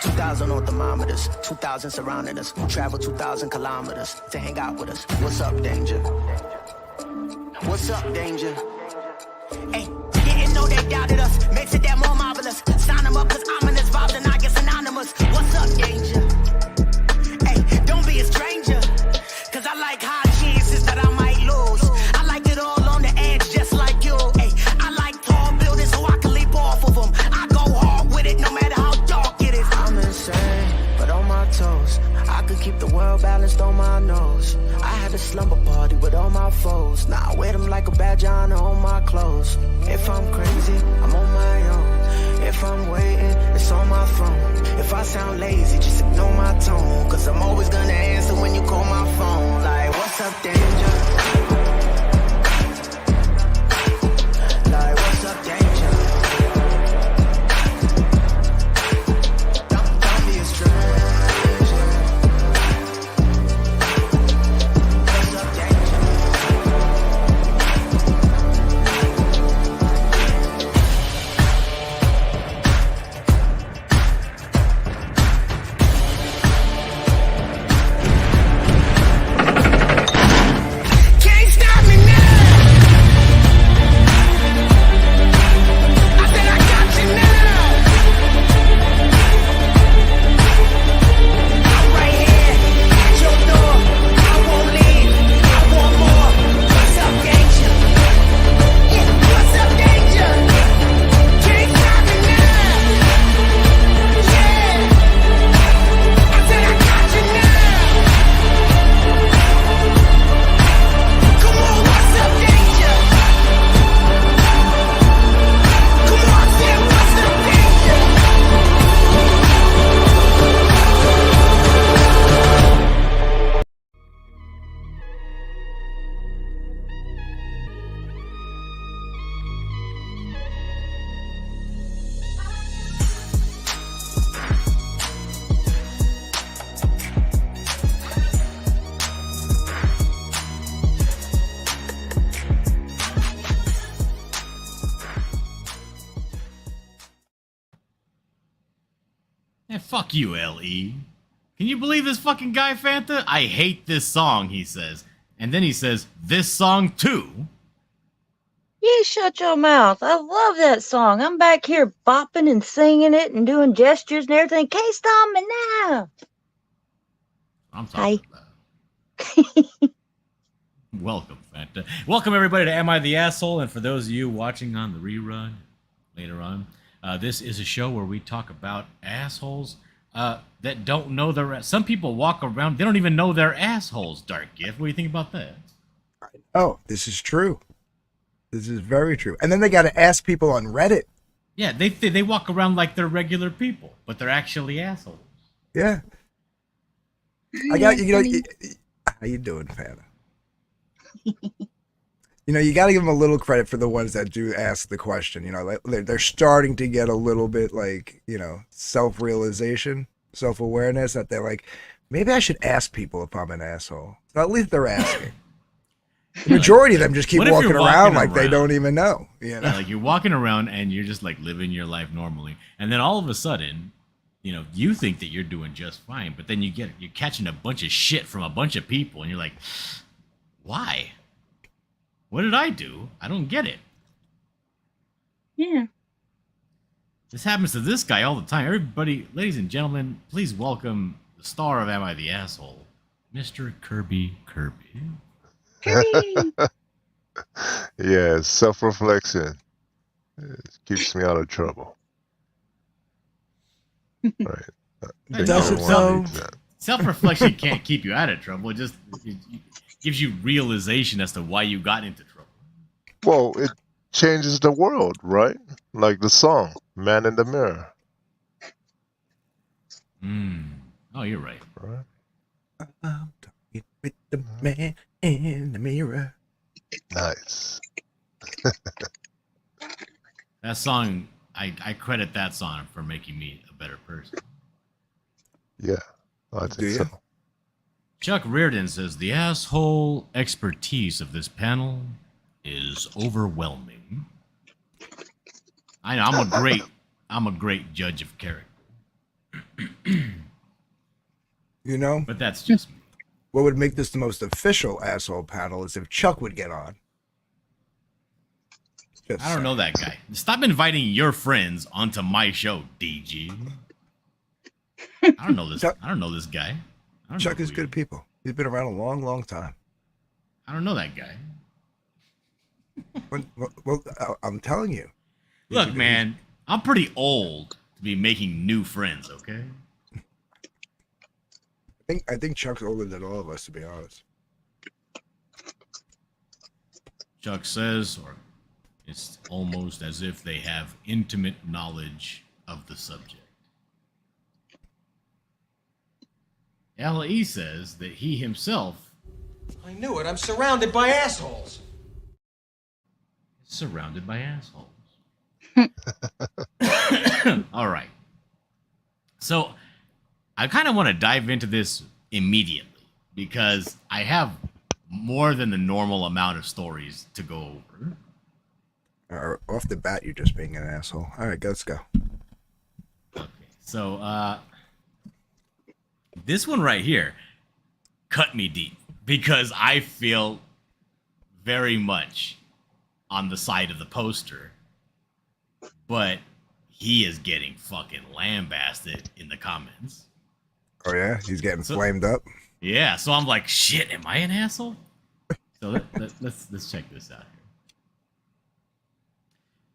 2,000 on thermometers, 2,000 surrounding us. Travel 2,000 kilometers to hang out with us. What's up, danger? What's up, danger? Hey, didn't know they doubted us. Makes it that more marvelous. Sign them up, cause ominous vibes and I get synonymous. What's up, danger? Hey, don't be a stranger. Cause I like high chances that I might lose. I like it all on the edge, just like you. Hey, I like tall buildings so I can leap off of them. I go hard with it no matter how dark it is. I'm insane, but on my toes. I could keep the world balanced on my nose. I had a slumber party with all my foes. Now I wear them like a badge of honor on my clothes. If I'm crazy, I'm on my own. If I'm waiting, it's on my phone. If I sound lazy, just ignore my tone. Cause I'm always gonna answer when you call my phone. Like, what's up, danger? Like, what's up, danger? Don't be a stranger. What's up, danger? Can't stop me now. I said I got you now. I'm right here at your door. I won't leave. I want more. What's up, danger? Yeah, what's up, danger? Can't stop me now. Yeah. I said I got you now. Come on, what's up, danger? Come on, say what's up, danger? Yeah, fuck you, L.E. Can you believe this fucking guy, Fanta? I hate this song, he says. And then he says, this song too? You shut your mouth. I love that song. I'm back here bopping and singing it and doing gestures and everything. Can't stop me now. I'm talking about. Welcome, Fanta. Welcome, everybody, to Am I the Asshole? And for those of you watching on the rerun later on, this is a show where we talk about assholes that don't know their... Some people walk around, they don't even know they're assholes, Dark Gift. What do you think about that? Oh, this is true. This is very true. And then they got to ask people on Reddit. Yeah, they walk around like they're regular people, but they're actually assholes. Yeah. I got you. How you doing, Fanta? You got to give them a little credit for the ones that do ask the question. They're starting to get a little bit like, self-realization, self-awareness that they're like, maybe I should ask people if I'm an asshole. So at least they're asking. The majority of them just keep walking around like they don't even know. Yeah, like you're walking around and you're just like living your life normally, and then all of a sudden, you think that you're doing just fine, but then you're catching a bunch of shit from a bunch of people, and you're like, why? What did I do? I don't get it. Yeah. This happens to this guy all the time. Everybody, ladies and gentlemen, please welcome the star of Am I the Asshole, Mr. Kirby. Yeah, self-reflection. It keeps me out of trouble. Right. Self-reflection can't keep you out of trouble. It just gives you realization as to why you got into trouble. Well, it changes the world, right? Like the song, Man in the Mirror. Oh, you're right. Right? I'm talking with the man in the mirror. Nice. That song, I credit that song for making me a better person. Yeah, I think so. Chuck Reardon says, the asshole expertise of this panel is overwhelming. I know, I'm a great judge of character. You know, But that's just me. what would make this the most official asshole panel is if Chuck would get on. Just I don't know that guy. Stop inviting your friends onto my show, DG. I don't know this. Chuck- I don't know this guy. I don't Chuck know is who good people. He's been around a long, long time. I don't know that guy. Well, I'm telling you. Look, man, I'm pretty old to be making new friends. Okay. I think Chuck's older than all of us, to be honest. Chuck says, or it's almost as if they have intimate knowledge of the subject. LE says that he himself I knew it. I'm surrounded by assholes. is surrounded by assholes. All right. So I kind of want to dive into this immediately because I have more than the normal amount of stories to go over. Off the bat, you're just being an asshole. All right, let's go. Okay. So this one right here cut me deep because I feel very much on the side of the poster, but he is getting fucking lambasted in the comments. Oh yeah, he's getting flamed up. Yeah, so I'm like, shit, am I an asshole? So let's check this out here.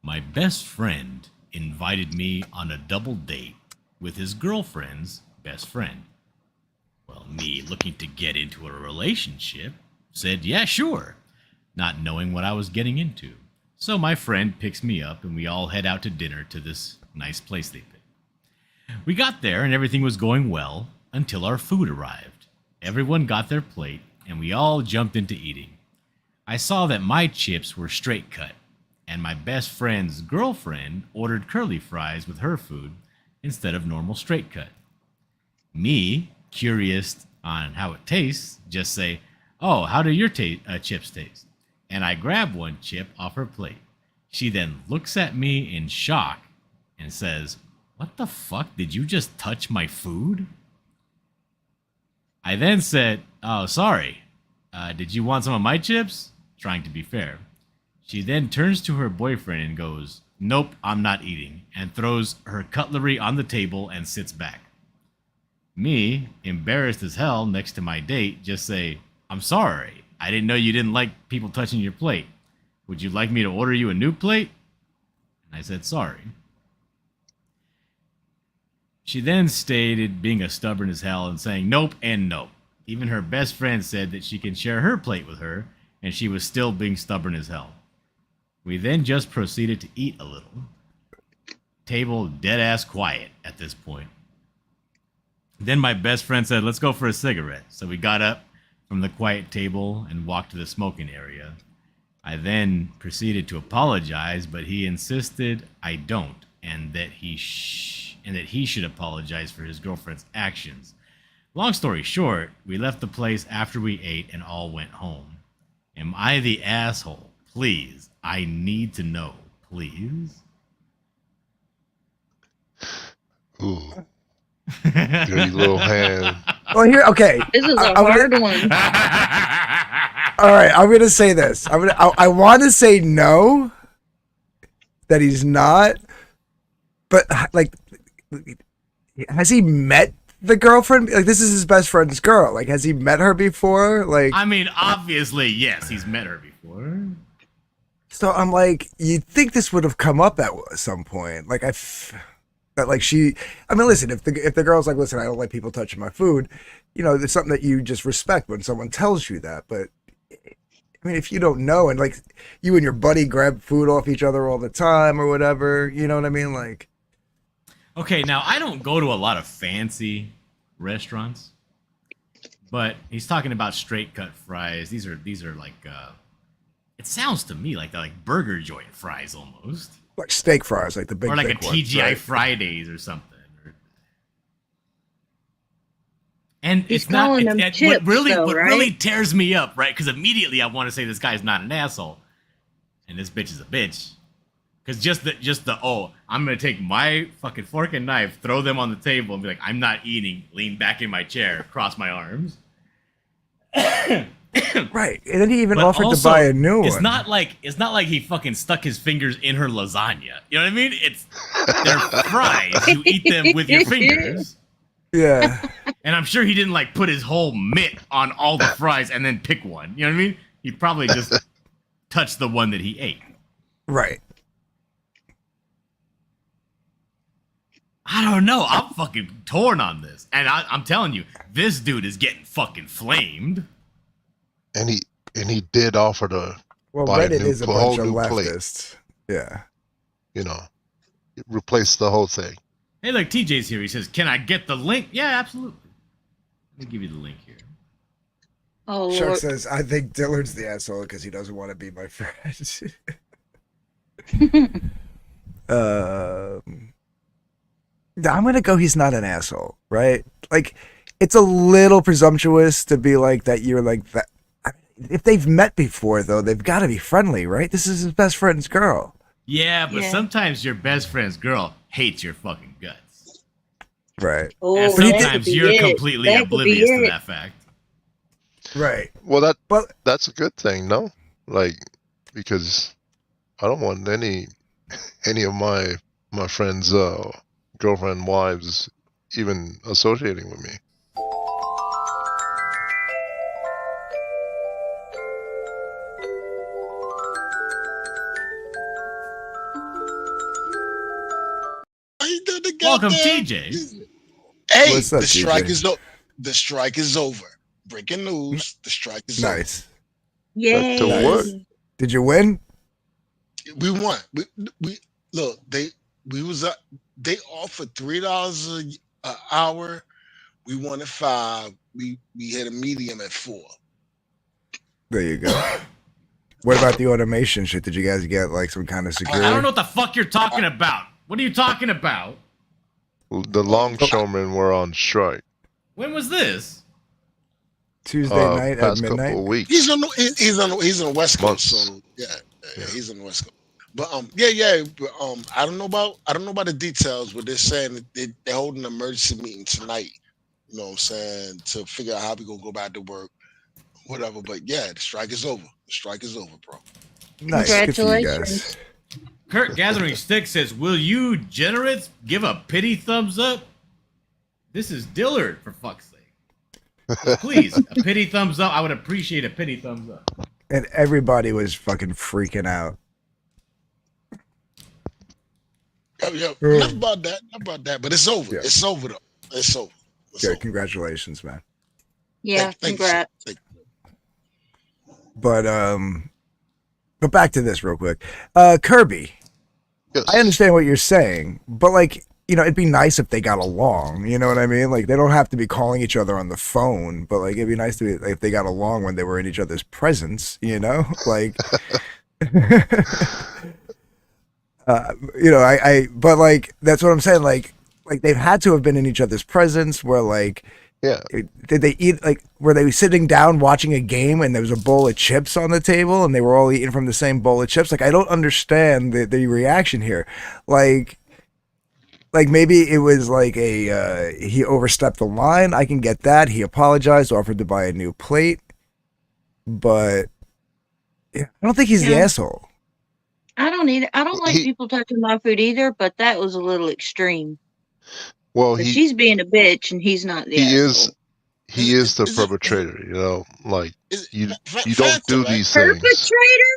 My best friend invited me on a double date with his girlfriend's best friend. Well, me looking to get into a relationship said, yeah, sure, not knowing what I was getting into. So my friend picks me up and we all head out to dinner to this nice place they picked. We got there and everything was going well until our food arrived. Everyone got their plate and we all jumped into eating. I saw that my chips were straight cut and my best friend's girlfriend ordered curly fries with her food instead of normal straight cut. Me, curious on how it tastes, just say, oh, how do your chips taste? And I grab one chip off her plate. She then looks at me in shock and says, what the fuck? Did you just touch my food? I then said, oh, sorry. Did you want some of my chips? Trying to be fair. She then turns to her boyfriend and goes, nope, I'm not eating, and throws her cutlery on the table and sits back. Me, embarrassed as hell next to my date, just say, I'm sorry. I didn't know you didn't like people touching your plate. Would you like me to order you a new plate? And I said, sorry. She then stated being as stubborn as hell and saying nope and nope. Even her best friend said that she can share her plate with her, and she was still being stubborn as hell. We then just proceeded to eat a little. Table dead-ass quiet at this point. Then my best friend said, let's go for a cigarette. So we got up from the quiet table and walked to the smoking area. I then proceeded to apologize, but he insisted I don't, and that he should apologize for his girlfriend's actions. Long story short, we left the place after we ate and all went home. Am I the asshole? Please, I need to know, please. Ooh. Dirty little hand. Well, here, okay. This is a I'm hard gonna- one. All right, I'm gonna say this. I want to say no, that he's not, but like, has he met the girlfriend? Like, this is his best friend's girl. Like, has he met her before? Like, I mean, obviously, yes, he's met her before. so I'm like, you'd think this would have come up at some point. Like, that like I mean, listen, if the girl's like, listen, I don't like people touching my food, you know, there's something that you just respect when someone tells you that. But I mean, if you don't know, and like you and your buddy grab food off each other all the time or whatever, you know what I mean? Like, Okay, now I don't go to a lot of fancy restaurants, but he's talking about straight cut fries. These are like it sounds to me like they're like burger joint fries almost. like steak fries, like the big, Or like a thick ones, TGI right? Fridays or something. And He's it's not calling them what chips, really though, what right? really tears me up, right? Because immediately I want to say this guy's not an asshole, and this bitch is a bitch. Because just the I'm gonna take my fucking fork and knife, throw them on the table, and be like, I'm not eating. Lean back in my chair, cross my arms. Right, and then he even But offered to also, buy a new one. It's not like he fucking stuck his fingers in her lasagna. You know what I mean? They're fries. You eat them with your fingers. Yeah. And I'm sure he didn't like put his whole mitt on all the fries and then pick one. You know what I mean? He probably just touched the one that he ate. Right. I don't know. I'm fucking torn on this. And I'm telling you, this dude is getting fucking flamed. And he did offer to Well, buy Reddit is a bunch whole of new plate. leftists. Yeah. You know, replace the whole thing. Hey, look, TJ's here. He says, "Can I get the link?" Yeah, absolutely. Let me give you the link here. Oh, Shark Lord. says, I think Dillard's the asshole because he doesn't want to be my friend. I'm going to go he's not an asshole, right? Like, it's a little presumptuous to be like that you're like that. If they've met before, though, they've got to be friendly, right? This is his best friend's girl. Yeah, but Yeah. sometimes your best friend's girl hates your fucking guts. Right. Oh, And that could sometimes be you're it. completely That could be oblivious to it. that fact. Right. Well, But that's a good thing, no? Like, because I don't want any of my friends' girlfriend wives even associating with me. He did the Welcome, goddamn- TJ. Hey, What's up, the strike TJ? is the strike is over. Breaking news: the strike is nice. Yay. to work. Did you win? over. We won. We look. We was they offered $3 an hour. We won at 5. We had a medium at 4. There you go. What about the automation shit? Did you guys get like some kind of security? I don't know what the fuck you're talking about. What are you talking about? The longshoremen were on strike When was this? Tuesday night at past midnight. couple of weeks. He's on the West Coast, Months. so yeah, he's on the West Coast. But but I don't know about the details, but they're saying that they're holding an emergency meeting tonight. You know what I'm saying, to figure out how we gonna go back to work, whatever. But yeah, the strike is over. The strike is over, bro. Nice. Good for you Congratulations. guys. Kurt Gathering Stick says, "Will you generates give a pity thumbs up?" This is Dillard, for fuck's sake. Please, a pity thumbs up. I would appreciate a pity thumbs up. And everybody was fucking freaking out. Yeah, not about that, but it's over. Yeah. It's over though. It's over. It's Good. over. Congratulations, man. Yeah, Thank you. congrats. Thank you. But back to this real quick. Kirby, Yes. I understand what you're saying, but like, you know, it'd be nice if they got along. You know what I mean? Like, they don't have to be calling each other on the phone, but like, it'd be nice to be like, if they got along when they were in each other's presence. You know, like, you know, but like, that's what I'm saying. Like they've had to have been in each other's presence. Where like, Yeah. did they eat like? Were they sitting down watching a game and there was a bowl of chips on the table and they were all eating from the same bowl of chips? Like, I don't understand the reaction here. Like maybe it was like he overstepped the line. I can get that. He apologized, offered to buy a new plate, but yeah, I don't think he's the Yeah. asshole. I don't either. I don't like He- people touching my food either, but that was a little extreme. Well, But he she's being a bitch and he's not the he asshole. is the Is it- perpetrator. You know, like Is- you Fa- you don't Fanta, do right? these things. Perpetrator?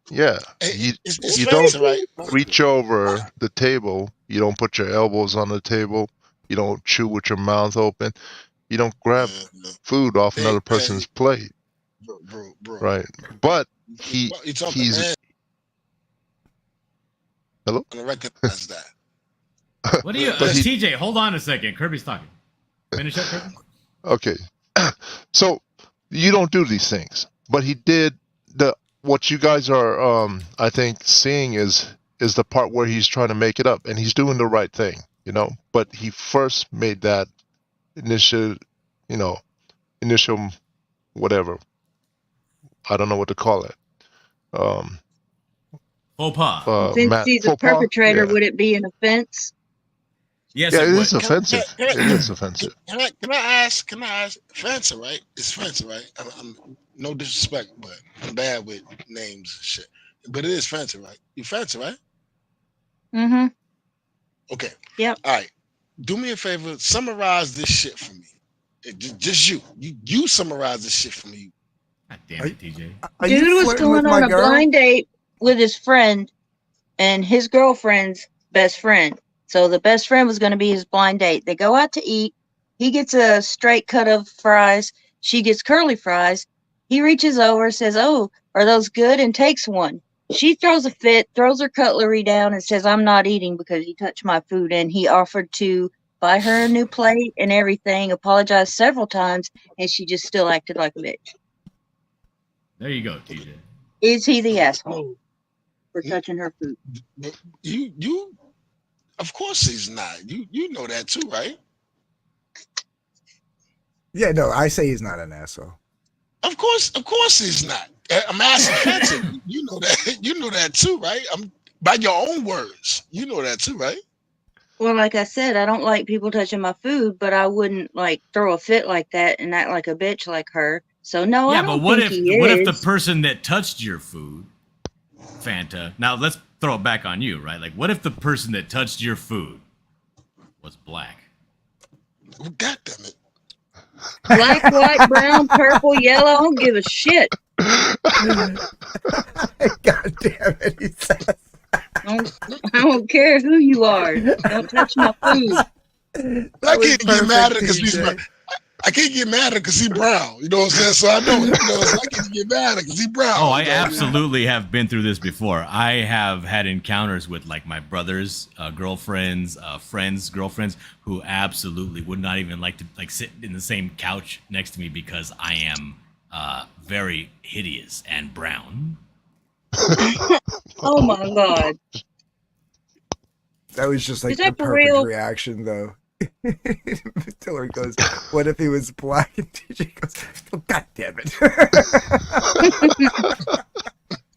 Yeah, Hey, it's you Fanta, don't right? reach over the table. You don't put your elbows on the table. You don't chew with your mouth open. You don't grab food off Hey, another person's plate, bro. right? But You talking he's man? Hello? I recognize that. What do you, But he- TJ? Hold on a second. Kirby's talking. Finish up, Kirby. okay. So you don't do these things, but he did. What you guys are, I think, seeing is the part where he's trying to make it up, and he's doing the right thing, you know. But he first made that initial whatever. I don't know what to call it. Faux pas. Since Matt she's a faux pas? perpetrator, Yeah. would it be an offense? Yes, Yeah, it it would. is offensive. Can I- It is offensive. Can I ask? Fancy, right? It's fancy, right? I'm no disrespect, but I'm bad with names and shit. But it is fancy, right? You fancy, right? Mm-hmm. Okay. Yep. All right. Do me a favor. Summarize this shit for me. Just you. You summarize this shit for me. God damn it, TJ. Are Dude you was flirting with going my on a girl? blind date with his friend and his girlfriend's best friend. So the best friend was going to be his blind date. They go out to eat. He gets a straight cut of fries. She gets curly fries. He reaches over, says, "Oh, are those good?" and takes one. She throws a fit, throws her cutlery down, and says, "I'm not eating because you touched my food." And he offered to buy her a new plate and everything, apologized several times, and she just still acted like a bitch. There you go, TJ. Is he the asshole for touching her food? But you. Of course he's not. You know that too, right? Yeah, no, I say he's not an asshole. Of course he's not. I'm asking fancy. You know that. You know that too, right? I'm by your own words. You know that too, right? Well, like I said, I don't like people touching my food, but I wouldn't like throw a fit like that and act like a bitch like her. So no, Yeah, I but don't what think if he what is. if the person that touched your food, Fanta? Now let's throw it back on you, right? Like, what if the person that touched your food was black? Oh, God damn it. Black, white, brown, purple, yellow, I don't give a shit. God damn it, he says. I don't care who you are. Don't touch my food. I can't get mad at it because TJ. he's brown. I can't get mad at it because he's brown. You know what I'm saying? So I know it. You know, so I can't get mad at it because he's brown. Oh, I you know? absolutely have been through this before. I have had encounters with like my brother's girlfriends, friends' girlfriends, who absolutely would not even like to like sit in the same couch next to me because I am very hideous and brown. Oh my god. That was just like Is the that for perfect real? reaction, though. Tiller goes, "What if he was black?" And TJ goes, "Oh, God damn it!"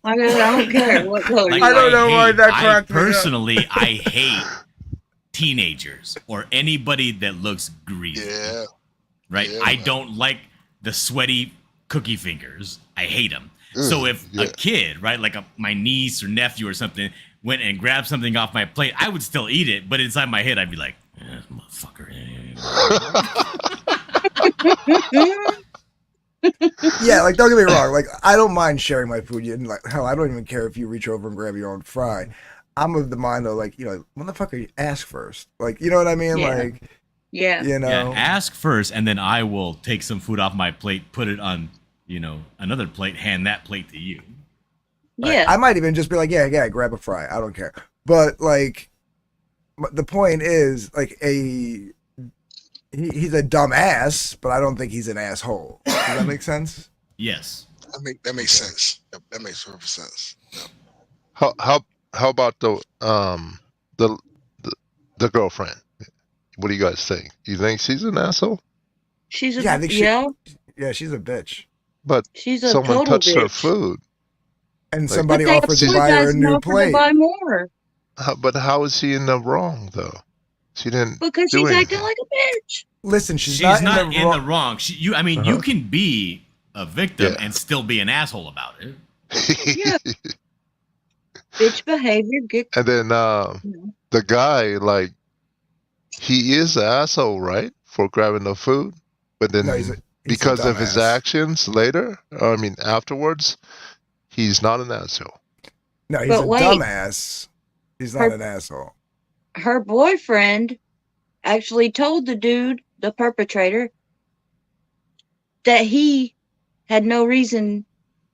I don't care what color Like, you I don't know why that I cracked me up. personally, I hate teenagers or anybody that looks greasy. Yeah. Right? Yeah, I man. don't like the sweaty cookie fingers. I hate them. So if yeah. a kid, right, like my niece or nephew or something, went and grabbed something off my plate, I would still eat it, but inside my head, I'd be like, motherfucker. Yeah, like don't get me wrong. Like I don't mind sharing my food. And like hell, I don't even care if you reach over and grab your own fry. I'm of the mind though, like motherfucker, ask first. Like you know what I mean? Yeah. Like Yeah. you know. Yeah, ask first, and then I will take some food off my plate, put it on, another plate, hand that plate to you. Like, Yeah. I might even just be like, yeah, grab a fry. I don't care. But like, the point is, like, he's a dumbass, but I don't think he's an asshole. Does that make sense? Yes. That makes sense. Yep, that makes perfect sense. Yep. How about the girlfriend? What do you guys think? You think she's an asshole? She's a Yeah, I think yeah. Yeah, she's a bitch. But She's a someone total touched her bitch. food. And Like- somebody But they offered to buy her a apologized and new offered to plate. buy more But how is she in the wrong though? She didn't because do she's anything. acting like a bitch. Listen, She's not not in in the the wrong. wrong. You Uh-huh. can be a victim Yeah. and still be an asshole about it. Yeah. Bitch behavior. Get And then the guy, like, he is the asshole, right, for grabbing the food. But then No, he's a because of his dumbass. actions later, afterwards, he's not an asshole. No, he's But a wait. dumbass. He's not Her- an asshole. her boyfriend actually told the dude, the perpetrator, that he had no reason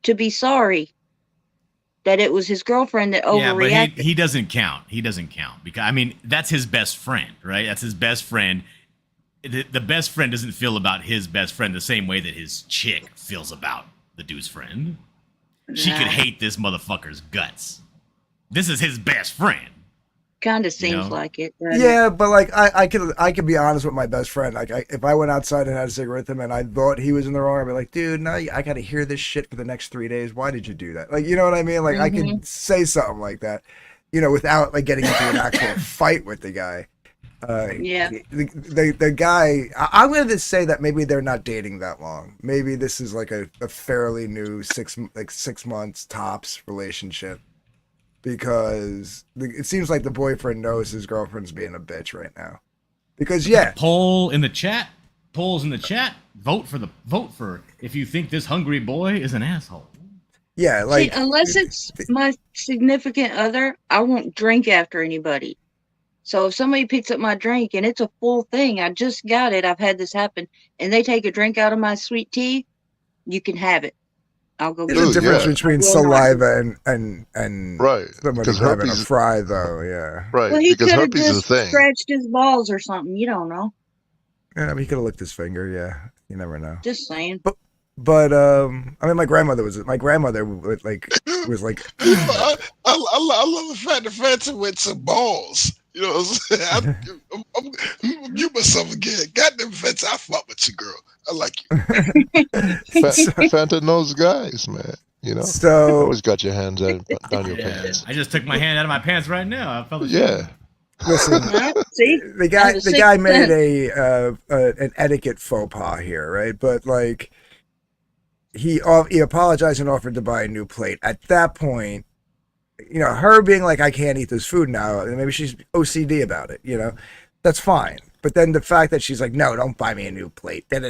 to be sorry. That it was his girlfriend that Yeah, but overreacted. he doesn't count. He doesn't count because that's his best friend, right? That's his best friend. The best friend doesn't feel about his best friend the same way that his chick feels about the dude's friend. She could Nah. hate this motherfucker's guts. This is his best friend. Kind of You seems know? like it. doesn't it? Yeah, but like I could be honest with my best friend. Like if I went outside and had a cigarette with him and I thought he was in the wrong, I'd be like, dude, no, I got to hear this shit for the next 3 days. Why did you do that? Like, you know what I mean? Like I Mhm. could say something like that, without like getting into an actual fight with the guy. Yeah. The guy, I'm going to say that maybe they're not dating that long. Maybe this is like a fairly new 6 months tops relationship. Because it seems like the boyfriend knows his girlfriend's being a bitch right now. Because yeah, Poll in the chat. Polls in the chat. Vote for if you think this hungry boy is an asshole. yeah, See, like unless it's my significant other, I won't drink after anybody. So if somebody picks up my drink and it's a full thing, I just got it, I've had this happen, and they take a drink out of my sweet tea, you can have it. I'll go there's get a Ooh, it. difference yeah, I between will not do it. saliva and right. somebody Because grabbing a herpes, fry, though. Yeah, right? Well, he Because could have herpes is a just thing. scratched his balls or something. You don't know. yeah. I mean, he could have licked his finger. Yeah, you never know. Just saying. But I mean, my grandmother was like I love the fact the Phantom went to balls. You know what I'm saying? I'm mute myself again. Goddamn Phantom, I fuck with you, girl. I like you. so, Fanta knows guys, man. You know, so always got your hands down your Yeah. pants. I just took my hand out of my pants right now. I felt the Yeah. listen, See, the guy made an etiquette faux pas here, right? But like he apologized and offered to buy a new plate. At that point, her being like, I can't eat this food now, and maybe she's OCD about it, that's fine. But then the fact that she's like, no, don't buy me a new plate, and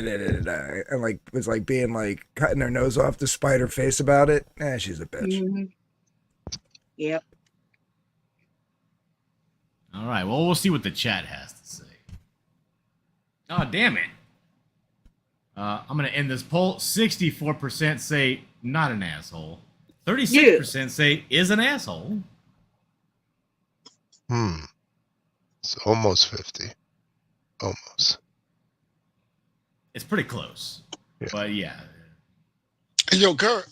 like was like being like cutting her nose off despite her face about it, she's a bitch. Mhm. Yep. All right. Well, we'll see what the chat has to say. Oh, damn it. I'm going to end this poll. 64% say not an asshole. 36% say is an asshole. It's almost 50. Almost. It's pretty close. Yeah. But yeah. Hey, yo, Kerr,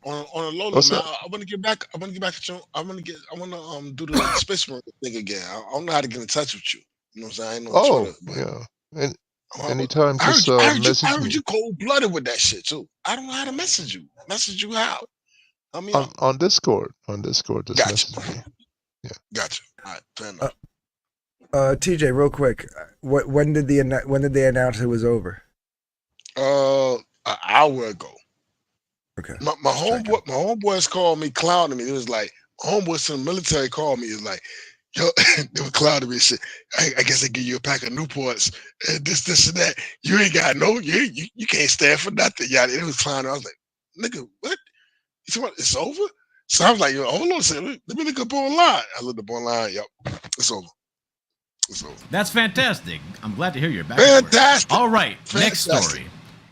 on a low What's man, up? I want to get back at you. I want to do the space marine thing again. I don't know how to get in touch with you. You know what I'm saying? I ain't know Oh, Twitter, but yeah. Anytime, I heard just you, I heard you, message I heard me you cold blooded with that shit too. I don't know how to message you. Message you how? I mean, on Discord. On Discord, just gotcha. message me. Yeah. Gotcha. All right, fair enough. TJ, real quick, when did they announce it was over? An hour ago. Okay. My homeboys called me, clowning me. It was like homeboys from the military called me. It was like, yo, they were clowning me and shit. I guess they give you a pack of Newports and this and that. You ain't got you can't stand for nothing. Yeah, it was clowning. I was like, nigga, what? You talking about it's over? So I was like, yo, hold on a second. Let me look up online. I looked up online. Yep, it's over. It's over. That's fantastic. I'm glad to hear you're back. Fantastic. All right. Fantastic. Next story.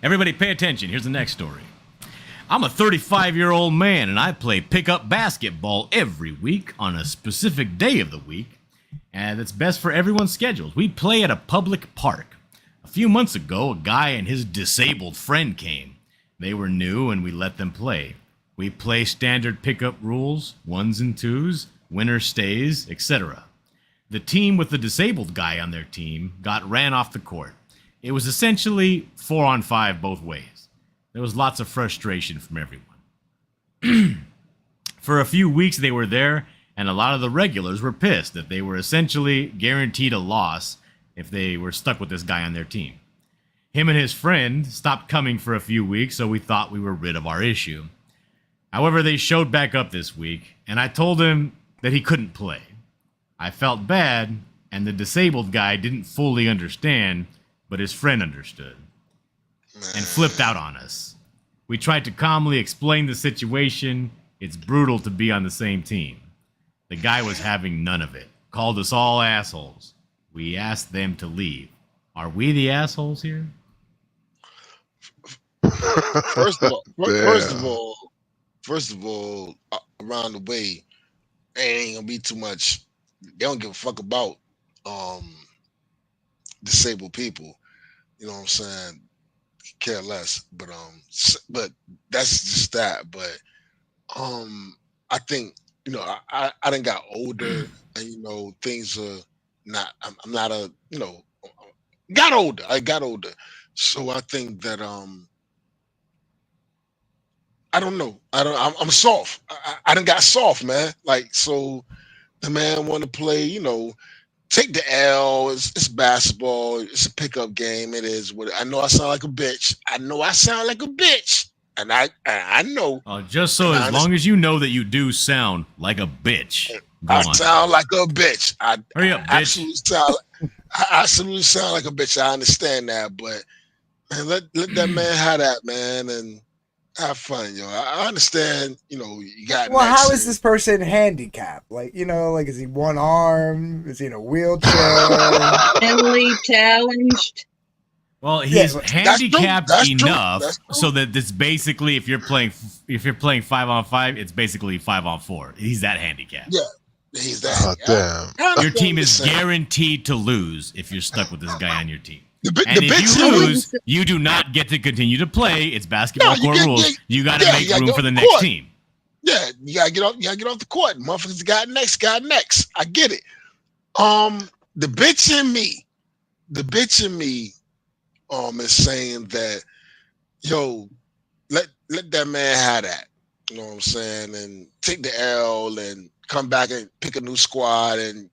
Everybody pay attention. Here's the next story. I'm a 35-year-old man, and I play pickup basketball every week on a specific day of the week, and it's best for everyone's schedules. We play at a public park. A few months ago, a guy and his disabled friend came. They were new, and we let them play. We play standard pickup rules, ones and twos, winner stays, etc. The team with the disabled guy on their team got ran off the court. It was essentially 4-on-5 both ways. There was lots of frustration from everyone. For a few weeks they were there, and a lot of the regulars were pissed that they were essentially guaranteed a loss if they were stuck with this guy on their team. Him and his friend stopped coming for a few weeks, so we thought we were rid of our issue. However, they showed back up this week, and I told him that he couldn't play. I felt bad, and the disabled guy didn't fully understand, but his friend understood and flipped out on us. We tried to calmly explain the situation. It's brutal to be on the same team. The guy was having none of it. Called us all assholes. We asked them to leave. Are we the assholes here? First of all, around the way, ain't gonna be too much. They don't give a fuck about disabled people. You know what I'm saying? Care less. But that's just that. But I think I done got older and things are not. I'm not a got older. I got older, so I think that I don't know. I'm soft. I done got soft, man. Like so, the man want to play. Take the L. It's basketball. It's a pickup game. It is what I know. I sound like a bitch. I know I sound like a bitch, and I know. Just so as long as you know that you do sound like a bitch. I sound like a bitch. Hurry up, bitch. I absolutely sound like a bitch. I understand that, but man, let that man have that, man, and have fun, yo. I understand, you got. Well, how is this person handicapped? Like, is he one arm? Is he in a wheelchair? Mentally challenged. Well, he's handicapped enough so that this basically, if you're playing 5-on-5, it's basically 5-on-4. He's that handicapped. Yeah, he's that. Damn. Your team is guaranteed to lose if you're stuck with this guy on your team. And if you lose, you do not get to continue to play. It's basketball court rules. You got to make room for the next team. Yeah, you gotta get off. You gotta get off the court. Motherfuckers got next. I get it. The bitch in me is saying that, yo, let that man have that. You know what I'm saying? And take the L and come back and pick a new squad and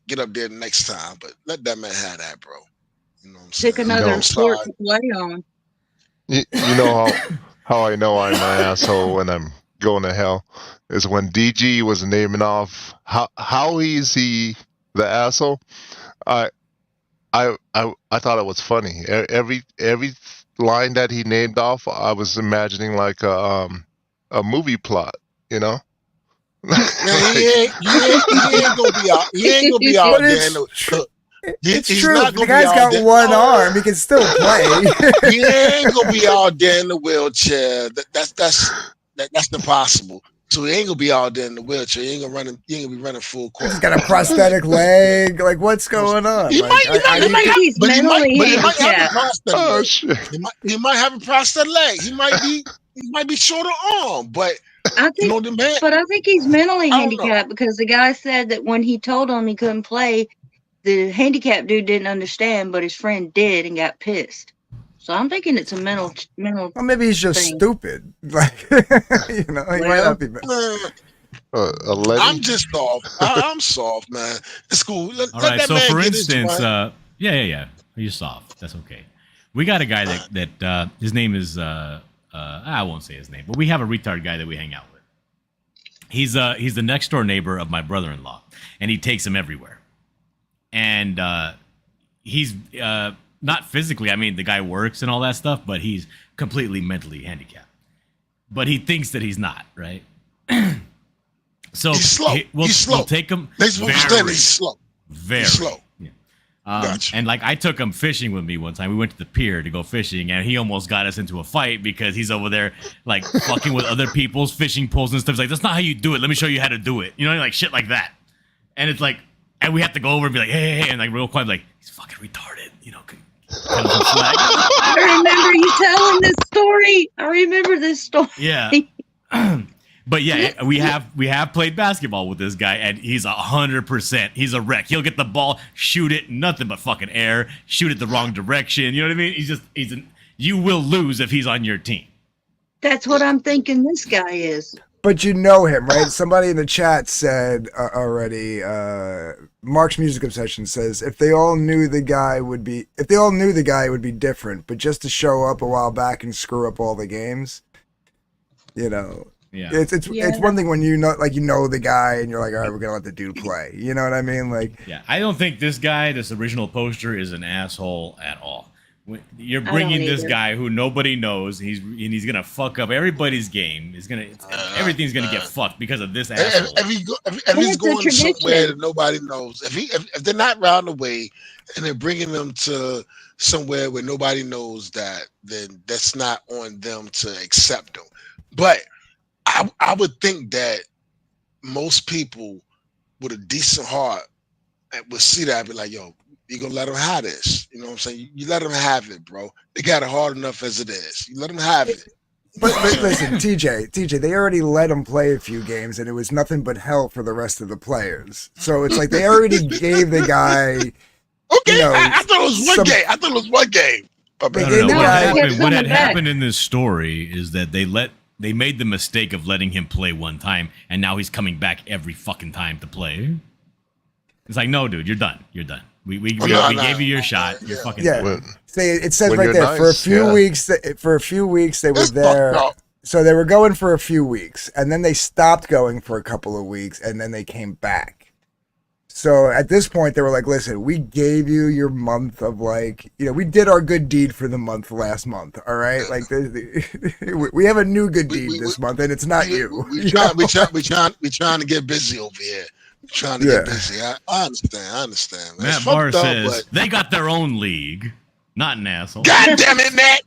get up there next time. But let that man have that, bro. You know what I'm saying? Pick another sport to play on. You know how I know I'm an asshole when I'm going to hell is when DG was naming off how is he the asshole. I thought it was funny. Every line that he named off, I was imagining like a movie plot, Man, he ain't gonna be out. He ain't gonna be out there. It's true. The guy's got one arm. He can still play. He ain't gonna be out there in the wheelchair. That's impossible. So he ain't gonna be out there in the wheelchair. He ain't gonna be running full court. He's got a prosthetic leg. Like, what's going on? He might have a prosthetic leg. He might be short of arm, but I think he's mentally handicapped because the guy said that when he told him he couldn't play, the handicapped dude didn't understand, but his friend did and got pissed. So I'm thinking it's a mental. Well, maybe he's just stupid. Like, he might not be. I'm just soft. I'm soft, man. It's cool. Let so man for get instance, his you're soft. That's okay. We got a guy that his name is I won't say his name, but we have a retard guy that we hang out with. He's the next door neighbor of my brother-in-law, and he takes him everywhere. And he's not physically. I mean, the guy works and all that stuff, but he's completely mentally handicapped. But he thinks that he's not, right? So he's slow. We'll take him. He's slow. Very slow. Yeah. Gotcha. And like I took him fishing with me one time. We went to the pier to go fishing, and he almost got us into a fight because he's over there like fucking with other people's fishing poles and stuff. He's like, that's not how you do it. Let me show you how to do it. Like shit like that. And it's like, and we have to go over and be like, hey, and like real quiet, like he's fucking retarded. I remember you telling this story. I remember this story. Yeah. But yeah, we have played basketball with this guy, and he's 100%. He's a wreck. He'll get the ball, shoot it, nothing but fucking air, shoot it the wrong direction. You know what I mean? You will lose if he's on your team. That's what I'm thinking this guy is. But you know him, right? Somebody in the chat said already, Mark's Music Obsession says, if they all knew the guy would be different, but just to show up a while back and screw up all the games, Yeah. It's one thing when you know the guy and you're like, all right, we're gonna let the dude play. You know what I mean? Like, yeah, I don't think this guy, this original poster, is an asshole at all. You're bringing this guy who nobody knows. He's gonna fuck up everybody's game. Everything's gonna get fucked because of this asshole. If he's going somewhere that nobody knows, if they're not round the way and they're bringing them to somewhere where nobody knows that, then that's not on them to accept them. But I would think that most people with a decent heart would see that and be like, yo, you gonna let them have this. You know what I'm saying? You let them have it, bro. They got it hard enough as it is. You let them have it. But listen, TJ, they already let him play a few games, and it was nothing but hell for the rest of the players. So it's like they already gave the guy. Okay, You know, I thought it was one game. I thought it was one game. They No, gave the what guy. happened? What had coming back. happened in this story is that they made the mistake of letting him play one time, and now he's coming back every fucking time to play. It's like, no, dude, you're done. You're done. We gave you your shot. You're fucking Yeah. done. Say it says When right you're there for a nice, few yeah. weeks. For a few weeks they were It's there. fucked up. So they were going for a few weeks, and then they stopped going for a couple of weeks, and then they came back. So at this point, they were like, "Listen, we gave you your month of we did our good deed for the month last month. All right, like we have a new good deed this month, and it's not you. We trying to get busy over here. We're trying to get busy. I understand. Man. Matt It's Barr fucked up, says they got their own league. Not an asshole. God damn it, Matt!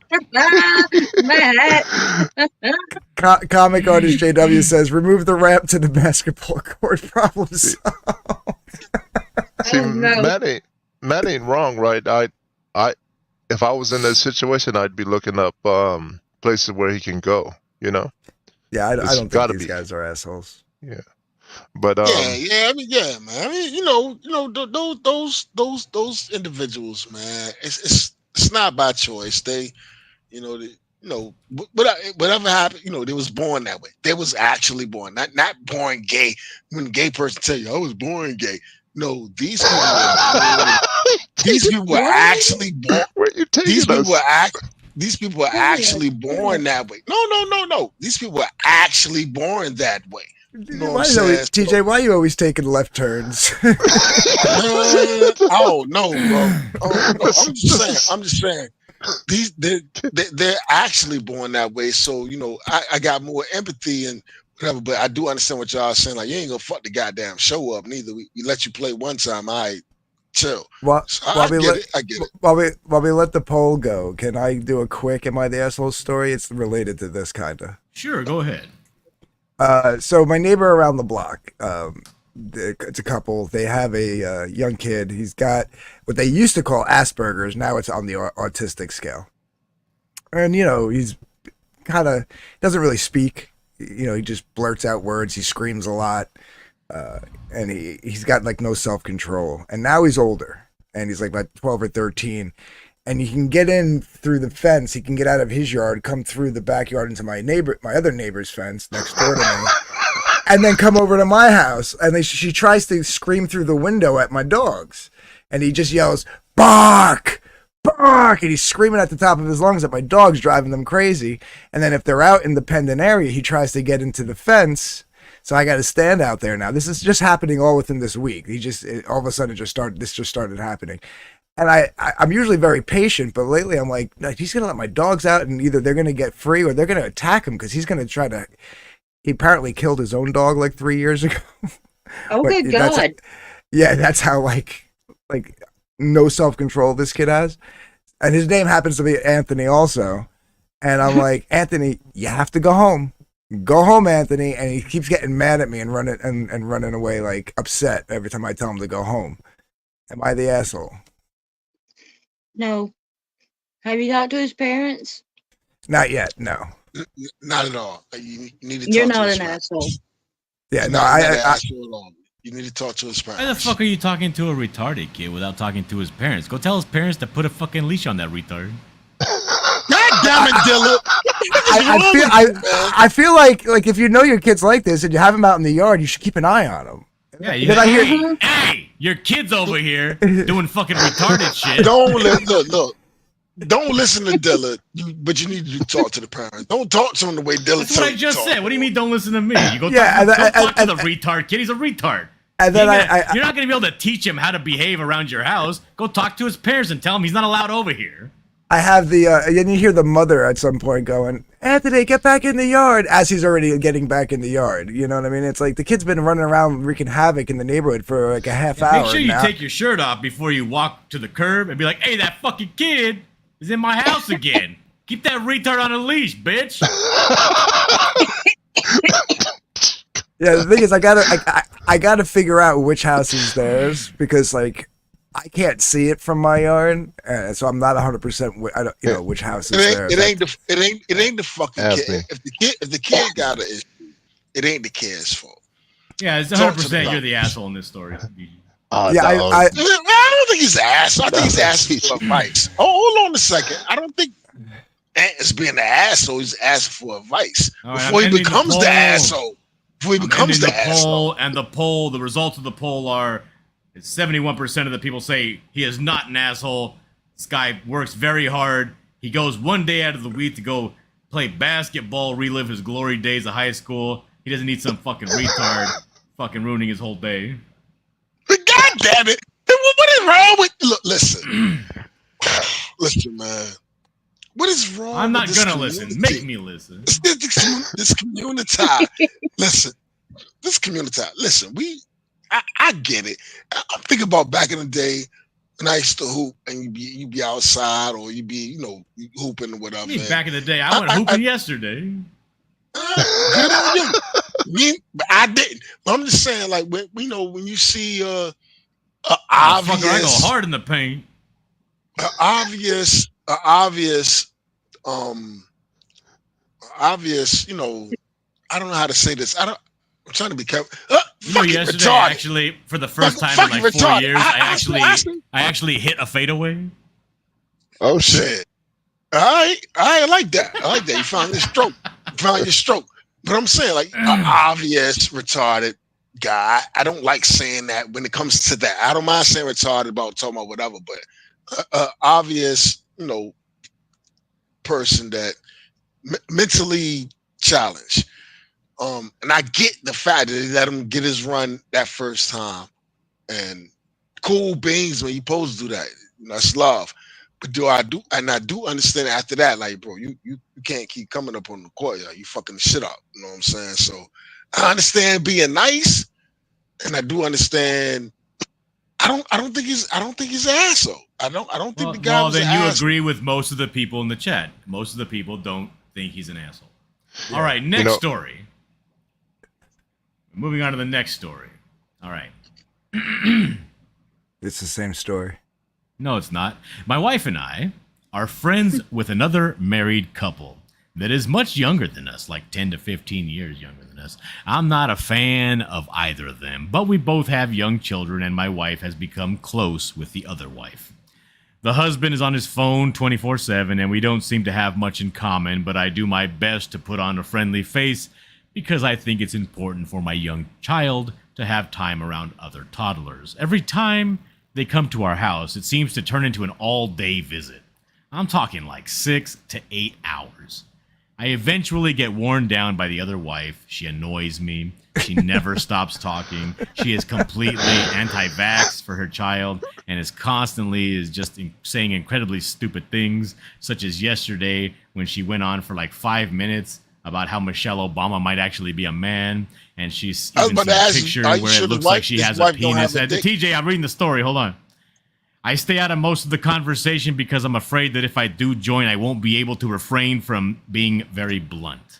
Matt. Comic artist JW says, "Remove the ramp to the basketball court. Problem solved." See, Oh, no. Matt ain't wrong, right? If I was in that situation, I'd be looking up places where he can go. You know? Yeah, I It's don't think gotta these be. guys are assholes. Yeah. But Yeah. I mean, yeah, man. I mean, those individuals, man. It's not by choice. They, whatever happened, they was born that way. They was actually born, not born gay. When a gay person tell you I was born gay, no, these people were actually born. where you taking These people us? These people were actually born that way. No. These people were actually born that way. You know what I'm saying? TJ, why are you always taking left turns? Oh no, bro. Oh, no. I'm just saying. They're actually born that way. So I got more empathy and whatever. But I do understand what y'all are saying. Like, you ain't gonna fuck the goddamn show up neither. We let you play one time. All right, chill. While I we get it. While we let the poll go, can I do a quick "Am I the Asshole" story? It's related to this kinda. Sure, go ahead. So my neighbor around the block, it's a couple. They have a young kid. He's got what they used to call Asperger's. Now it's on the autistic scale. And, he's kind of doesn't really speak. He just blurts out words. He screams a lot. And he's got like no self-control. And now he's older. And he's like about 12 or 13. And he can get in through the fence. He can get out of his yard, come through the backyard into my other neighbor's fence next door to me, and then come over to my house. And she tries to scream through the window at my dogs, and he just yells, "Bark, bark!" And he's screaming at the top of his lungs at my dogs, driving them crazy. And then if they're out in the pendant area, he tries to get into the fence. So I got to stand out there now. This is just happening all within this week. All of a sudden this just started happening. And I'm usually very patient, but lately I'm like, he's going to let my dogs out and either they're going to get free or they're going to attack him because he's going to he apparently killed his own dog like 3 years ago. Oh, good God. That's how like no self-control this kid has. And his name happens to be Anthony also. And I'm like, Anthony, you have to go home. Go home, Anthony. And he keeps getting mad at me and running away like upset every time I tell him to go home. Am I the asshole? No. Have you talked to his parents? Not yet, no. Not at all. You need to. You're talk not to his an parents. asshole. Yeah, no, Not an I asshole at all. You need to talk to his parents. Why the fuck are you talking to a retarded kid without talking to his parents? Go tell his parents to put a fucking leash on that retard. God damn it, Dylan! I feel like if you know your kids like this and you have them out in the yard, you should keep an eye on them. Yeah, Did I hear? Hey, your kid's over here doing fucking retarded shit. Look. Don't listen to Dylan, but you need to talk to the parents. Don't talk to him the way Dylan. That's what I just said. What do you mean? Don't listen to me. You go Yeah, talk to the retard kid. He's a retard. And then you're not gonna be able to teach him how to behave around your house. Go talk to his parents and tell him he's not allowed over here. I have and you hear the mother at some point going, "Anthony, get back in the yard," as he's already getting back in the yard. You know what I mean? It's like the kid's been running around wreaking havoc in the neighborhood for like a half hour. Make sure you now. take your shirt off before you walk to the curb and be like, "Hey, that fucking kid is in my house again. Keep that retard on a leash, bitch." Yeah, the thing is, I gotta figure out which house is theirs because like I can't see it from my yard, so I'm not 100%. I don't, which house is there. It ain't the fucking Ask kid. me. If the kid got an issue, it ain't the kid's fault. Yeah, it's Talk to 100% me. you're the asshole in this story. Yeah, I don't think he's an asshole. I think he's asking for advice. Oh, hold on a second. I don't think it's being an asshole. He's asking for advice All right, before I'm he ending becomes the the poll. asshole. Before he becomes the asshole. poll, and the results of the poll are 71% of the people say he is not an asshole. This guy works very hard. He goes one day out of the week to go play basketball, relive his glory days of high school. He doesn't need some fucking retard fucking ruining his whole day. God damn it. What is wrong with... Look, listen. Listen, man. What is wrong I'm not with this gonna listen. Make me listen. This community. Listen. This community. Listen, I get it. I'm thinking about back in the day when I used to hoop and you'd be outside or you'd be, hooping or whatever. Me, back in the day, I went hooping yesterday. Good on you. But I didn't. But I'm just saying, like, when you see obvious, Fucker, I go hard in the paint. obvious, I don't know how to say this. I'm trying to be careful. Yesterday, actually, for the first time in like 4 years, I actually hit a fadeaway. Oh shit! I like that. I like that. You found your stroke. But I'm saying, like, an obvious retarded guy. I don't like saying that when it comes to that. I don't mind saying retarded about talking about whatever, but obvious, person that mentally challenged. And I get the fact that he let him get his run that first time, and cool beans when you supposed to do that. That's love. But I do understand after that, like, bro, you can't keep coming up on the court, you fucking the shit up. You know what I'm saying? So I understand being nice, and I do understand. I don't think he's an asshole. I don't think the guy was an asshole. Well, then you agree with most of the people in the chat. Most of the people don't think he's an asshole. Yeah. All right, next story. Moving on to the next story. All right. It's the same story. No, it's not. My wife and I are friends with another married couple that is much younger than us, like 10 to 15 years younger than us. I'm not a fan of either of them, but we both have young children, and my wife has become close with the other wife. The husband is on his phone 24/7, and we don't seem to have much in common, but I do my best to put on a friendly face because I think it's important for my young child to have time around other toddlers. Every time they come to our house, it seems to turn into an all-day visit. I'm talking like 6 to 8 hours. I eventually get worn down by the other wife. She annoys me. She never stops talking. She is completely anti-vax for her child and is constantly just saying incredibly stupid things, such as yesterday when she went on for like 5 minutes about how Michelle Obama might actually be a man, and she's even seen a picture where it looks like she has a penis. TJ, I'm reading the story. Hold on. I stay out of most of the conversation because I'm afraid that if I do join, I won't be able to refrain from being very blunt.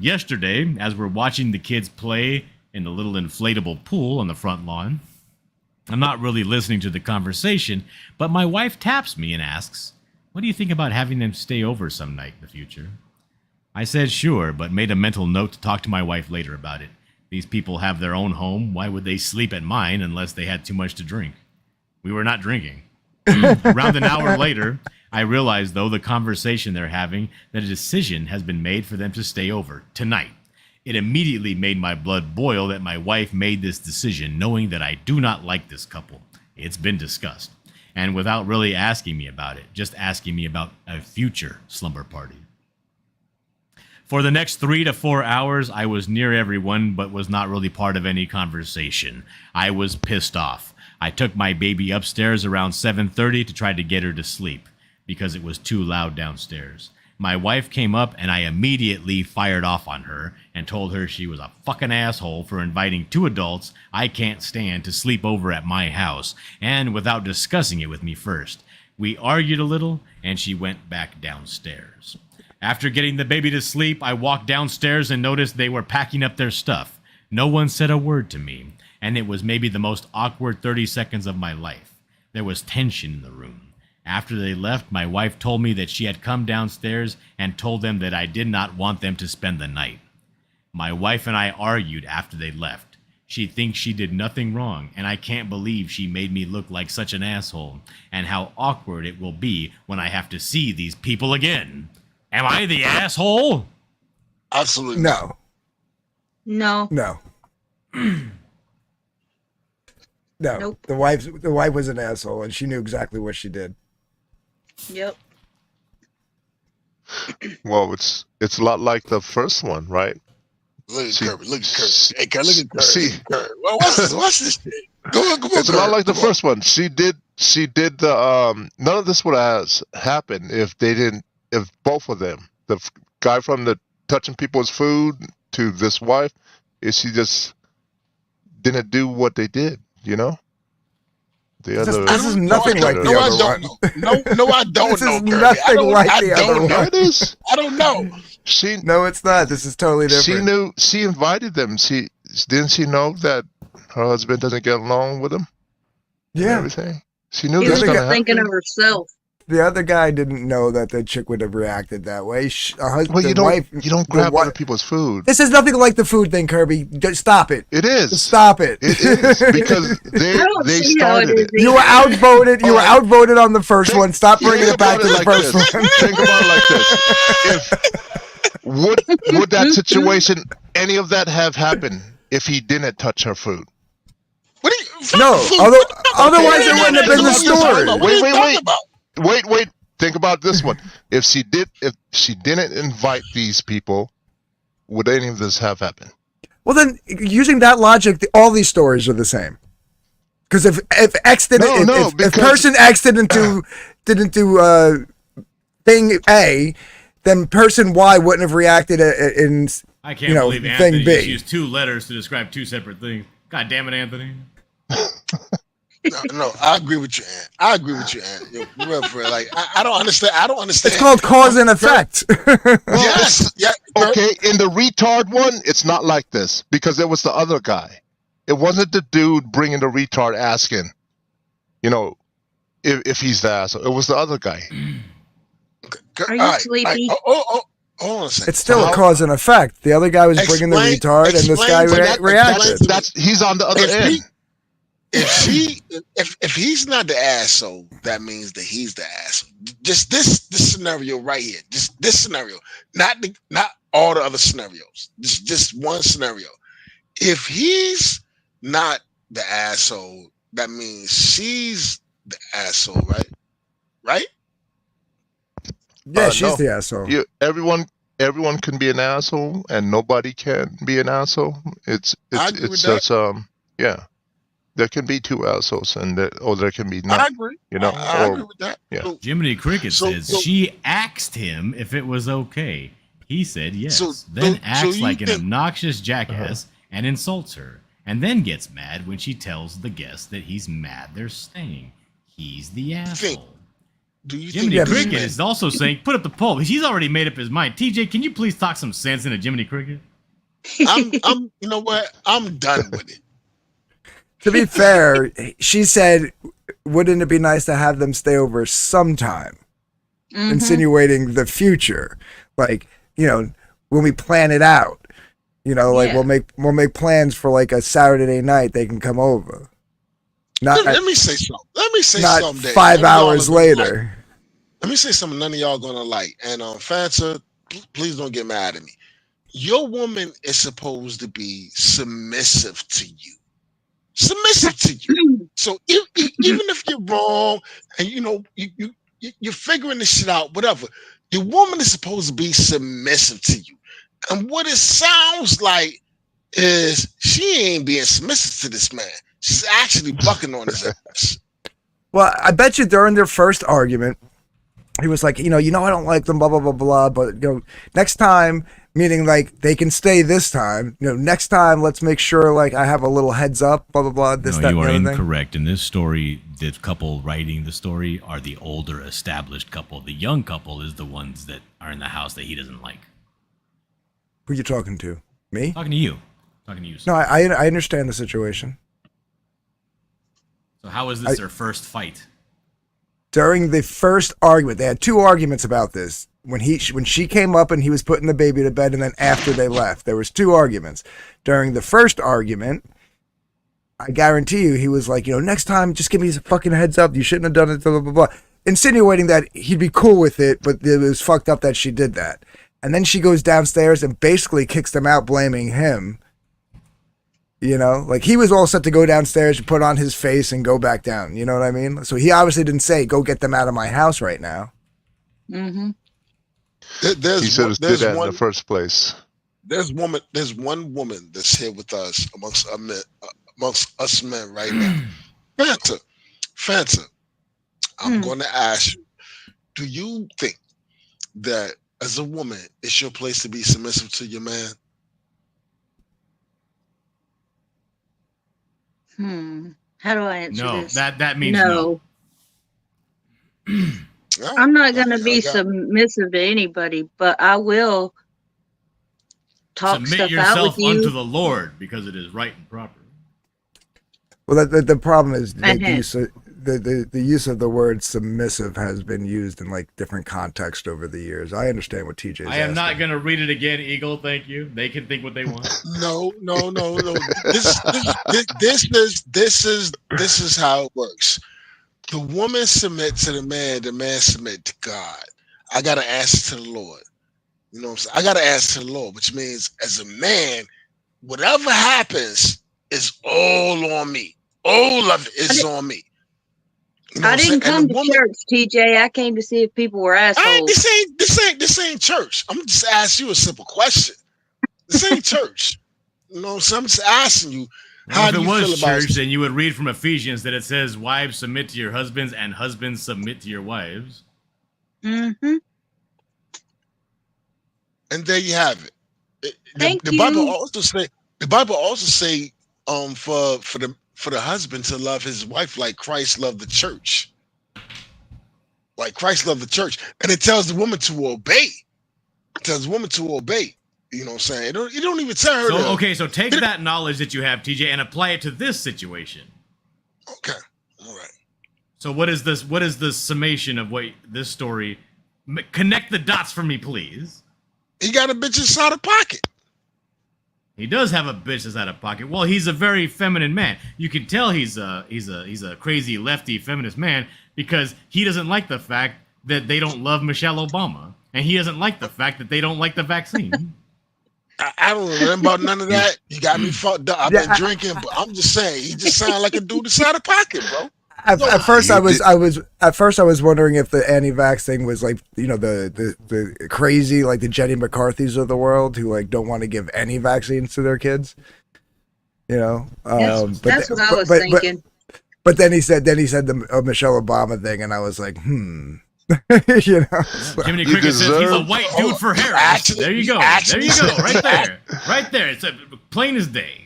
Yesterday, as we're watching the kids play in the little inflatable pool on the front lawn, I'm not really listening to the conversation, but my wife taps me and asks, "What do you think about having them stay over some night in the future?" I said sure, but made a mental note to talk to my wife later about it. These people have their own home. Why would they sleep at mine unless they had too much to drink? We were not drinking. Around an hour later, I realized, though, the conversation they're having, that a decision has been made for them to stay over tonight. It immediately made my blood boil that my wife made this decision, knowing that I do not like this couple. It's been discussed. And without really asking me about it, just asking me about a future slumber party. For the next 3 to 4 hours, I was near everyone, but was not really part of any conversation. I was pissed off. I took my baby upstairs around 7:30 to try to get her to sleep, because it was too loud downstairs. My wife came up, and I immediately fired off on her and told her she was a fucking asshole for inviting 2 adults I can't stand to sleep over at my house, and without discussing it with me first. We argued a little, and she went back downstairs. After getting the baby to sleep, I walked downstairs and noticed they were packing up their stuff. No one said a word to me. and it was maybe the most awkward 30 seconds of my life. There was tension in the room. After they left, my wife told me that she had come downstairs and told them that I did not want them to spend the night. My wife and I argued after they left. She thinks she did nothing wrong, and I can't believe she made me look like such an asshole, and how awkward it will be when I have to see these people again. Am I the asshole? Absolutely No. No. No. No. Nope. The wife was an asshole, and she knew exactly what she did. Yep. Well, it's a lot like the first one, right? Look at See- Kirby. Look at Kirby. Hey, Kirby, look at Kirby. see- Look at Kirby. Well, watch this shit. Go on, It's a lot Kirby. like the Come on. first one. She did the none of this would have happened if both of them, the guy from the touching people's food to this wife, if she just didn't do what they did, you know? The This- other this is nothing like the No, I other don't one. know. No, I don't This know. is Kirby. nothing like I the don't other know. Yeah, it is. I don't know. She No, it's not. This is totally different. she invited them. Didn't she know that her husband doesn't get along with him? And Yeah. everything. She knew She this was was other gonna just thinking happen. of herself. The other guy didn't know that the chick would have reacted that way. Well, The you don't wife, grab the other wi- people's food. This is nothing like the food thing, Kirby. Just stop it. It is. Just stop it. It is because they I don't they see how it started is it. You were outvoted. You were Alright. outvoted on the first one. Stop bringing Think it back to about the first this. one. Think about it like this. If would that situation, any of that have happened if he didn't touch her food? What are you? No, otherwise Okay, it wouldn't have been the story. What are you Wait. talking about? Wait. Think about this one. If she didn't invite these people, would any of this have happened? Well, then, using that logic, all these stories are the same. Because if X didn't, if because- person X didn't do thing A, then person Y wouldn't have reacted in I can't you know, believe thing Anthony B. just used 2 letters to describe 2 separate things. God damn it, Anthony. No, I agree with you, Ant. I agree with you, Ant. Yo, for real, for real. Like, I don't understand. I don't understand. It's called cause and effect. Yes. Yeah. Okay, in the retard one, it's not like this because it was the other guy. It wasn't the dude bringing the retard asking, you know, if he's the asshole. It was the other guy. Are you sleepy? Hold on a second. It's still How- a cause and effect. The other guy was bringing the Explain- retard, and this guy explain- reacted. That's he's on the other If end. he- if he's not the asshole, that means that he's the asshole. Just this scenario right here. Just this scenario. Not all the other scenarios. Just one scenario. If he's not the asshole, that means she's the asshole, right? Right? Yeah, she's no. the asshole. Everyone can be an asshole, and nobody can be an asshole. It's I agree with it's that. just yeah. There can be 2 assholes, and there can be I none. agree. You know, I or- agree with that. yeah. So- Jiminy Cricket So- says so- she asked him if it was okay. He said yes. So- then so acts you like an think- obnoxious jackass and insults her. And then gets mad when she tells the guest that he's mad they're staying. He's the asshole. Do you Jiminy think Cricket is also saying, put up the poll. He's already made up his mind. TJ, can you please talk some sense into Jiminy Cricket? I'm you know what? I'm done with it. To be fair, she said, wouldn't it be nice to have them stay over sometime? Mhm. Insinuating the future. Like, you know, when we plan it out. You know, like Yeah. we'll make plans for like a Saturday night they can come over. Not Let me say something. Let me say not something. that 5 none of y'all hours are gonna like. later. Let me say something none of y'all gonna like. And Fanta, please don't get mad at me. Your woman is supposed to be submissive to you. Submissive to you. So even if you're wrong and you know you're figuring this shit out, whatever, your woman is supposed to be submissive to you. And what it sounds like is she ain't being submissive to this man. She's actually bucking on his ass. Well, I bet you during their first argument, he was like, you know, I don't like them, blah, blah, blah, blah. But, you know, next time, meaning like they can stay this time, you know, next time, let's make sure like I have a little heads up, blah, blah, blah, this, No, that, you and are the other thing. incorrect. In this story, the couple writing the story are the older established couple. The young couple is the ones that are in the house that he doesn't like. Who you talking to? Me? Talking to you. Talking to you. No, I understand the situation. So how was this their first fight? During the first argument, they had 2 arguments about this. When she came up and he was putting the baby to bed, and then after they left, there was 2 arguments. During the first argument, I guarantee you, he was like, next time, just give me a fucking heads up. You shouldn't have done it, blah, blah, blah. Insinuating that he'd be cool with it, but it was fucked up that she did that. And then she goes downstairs and basically kicks them out, blaming him. Like he was all set to go downstairs and put on his face and go back down. You know what I mean? So he obviously didn't say, go get them out of my house right now. Mm-hmm. He should have did that in the first place. There's one woman that's here with us amongst us men right now. Fanta, I'm going to ask you, do you think that as a woman, it's your place to be submissive to your man? How do I answer No, this? that means no. I'm not going to be submissive to anybody, but I will talk Submit stuff out with yourself you. unto the Lord, because it is right and proper. Well, the problem is the use of the word submissive has been used in like different contexts over the years. I understand what TJ is I am asking. not going to read it again, Eagle. Thank you. They can think what they want. No. This is how it works. The woman submit to the man submit to God. I got to answer to the Lord. You know what I'm saying? I got to answer to the Lord, which means as a man, whatever happens is all on me. All of it is on me. You know I didn't come to church, TJ. I came to see if people were assholes. This ain't church. I'm just asking you a simple question. This ain't church. You know what I'm saying? I'm just asking you, how do you feel about If it was church, then you would read from Ephesians that it says, wives submit to your husbands and husbands submit to your wives. Mm-hmm. And there you have it. The Bible also say for the husband to love his wife like Christ loved the church. Like Christ loved the church. And it tells the woman to obey. It tells the woman to obey. You know what I'm saying? You don't even tell her so take that knowledge that you have, TJ, and apply it to this situation. Okay. All right. So what is the summation of what this story? Connect the dots for me, please. He got a bitch inside of pocket. He does have a bitch that's out of pocket. Well, he's a very feminine man. You can tell he's a crazy lefty feminist man because he doesn't like the fact that they don't love Michelle Obama, and he doesn't like the fact that they don't like the vaccine. I don't remember about none of that. You got me fucked up. I've been drinking, but I'm just saying he just sounded like a dude inside of pocket, bro. At first, I was wondering if the anti-vax thing was like, the crazy, like the Jenny McCarthy's of the world who like don't want to give any vaccines to their kids. That's what I was thinking. But then he said the Michelle Obama thing, and I was like, Jiminy Cricket says he's a white dude for Harris. There you go. There you go. Right there. It's plain as day.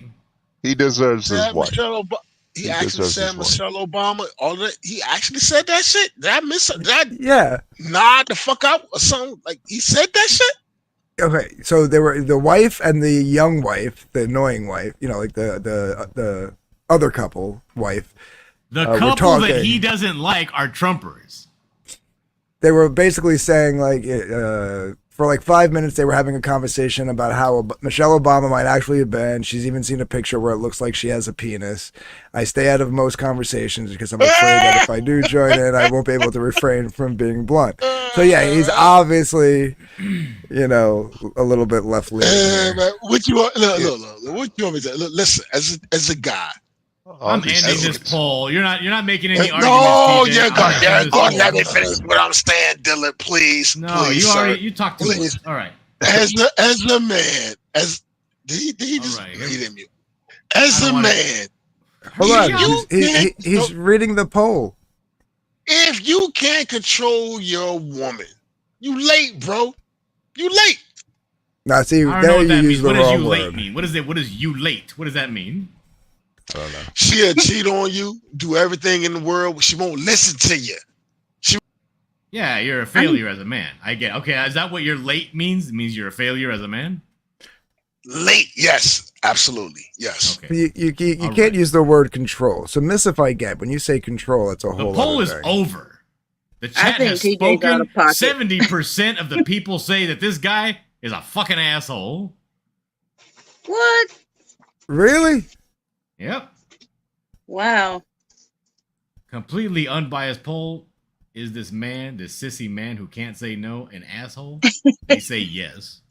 He deserves his wife. He actually said Michelle Obama. All that. He actually said that shit. Did I miss it? Nod the fuck out or something? Like he said that shit. Okay, so there were the wife and the young wife, the annoying wife. Like the other couple wife. The couple that he doesn't like are Trumpers. They were basically saying like for like 5 minutes they were having a conversation about how Michelle Obama might actually have been. She's even seen a picture where it looks like she has a penis. I stay out of most conversations because I'm afraid that if I do join in, I won't be able to refrain from being blunt. So yeah, he's obviously, a little bit left leaning. What you want? Look, what you want me to say? Look, listen, as a guy. I'm ending this poll. You're not making any arguments. No, TJ. you're going to let me finish what I'm saying, Dylan. Please, no, please, you talked too much. All right. As a man, did he just read him? As a man, hold on. He's reading the poll. If you can't control your woman, you late, bro. You late. Now, see, I don't know what that means. What does you late mean? What is it? What is you late? What does that mean? I don't know. She'll cheat on you, do everything in the world, but she won't listen to you. Yeah, you're a failure as a man. I get. Okay, is that what your late means? It means you're a failure as a man? Late, yes, absolutely, yes. Okay. You All can't right. use the word control. Submissive, I get. When you say control, it's a The whole poll other is thing. over. The I chat think has TJ's out spoken. of pocket. 70% of the people say that this guy is a fucking asshole. What? Really? Yep. Wow. Completely unbiased poll. Is this man, this sissy man who can't say no, an asshole? They say yes.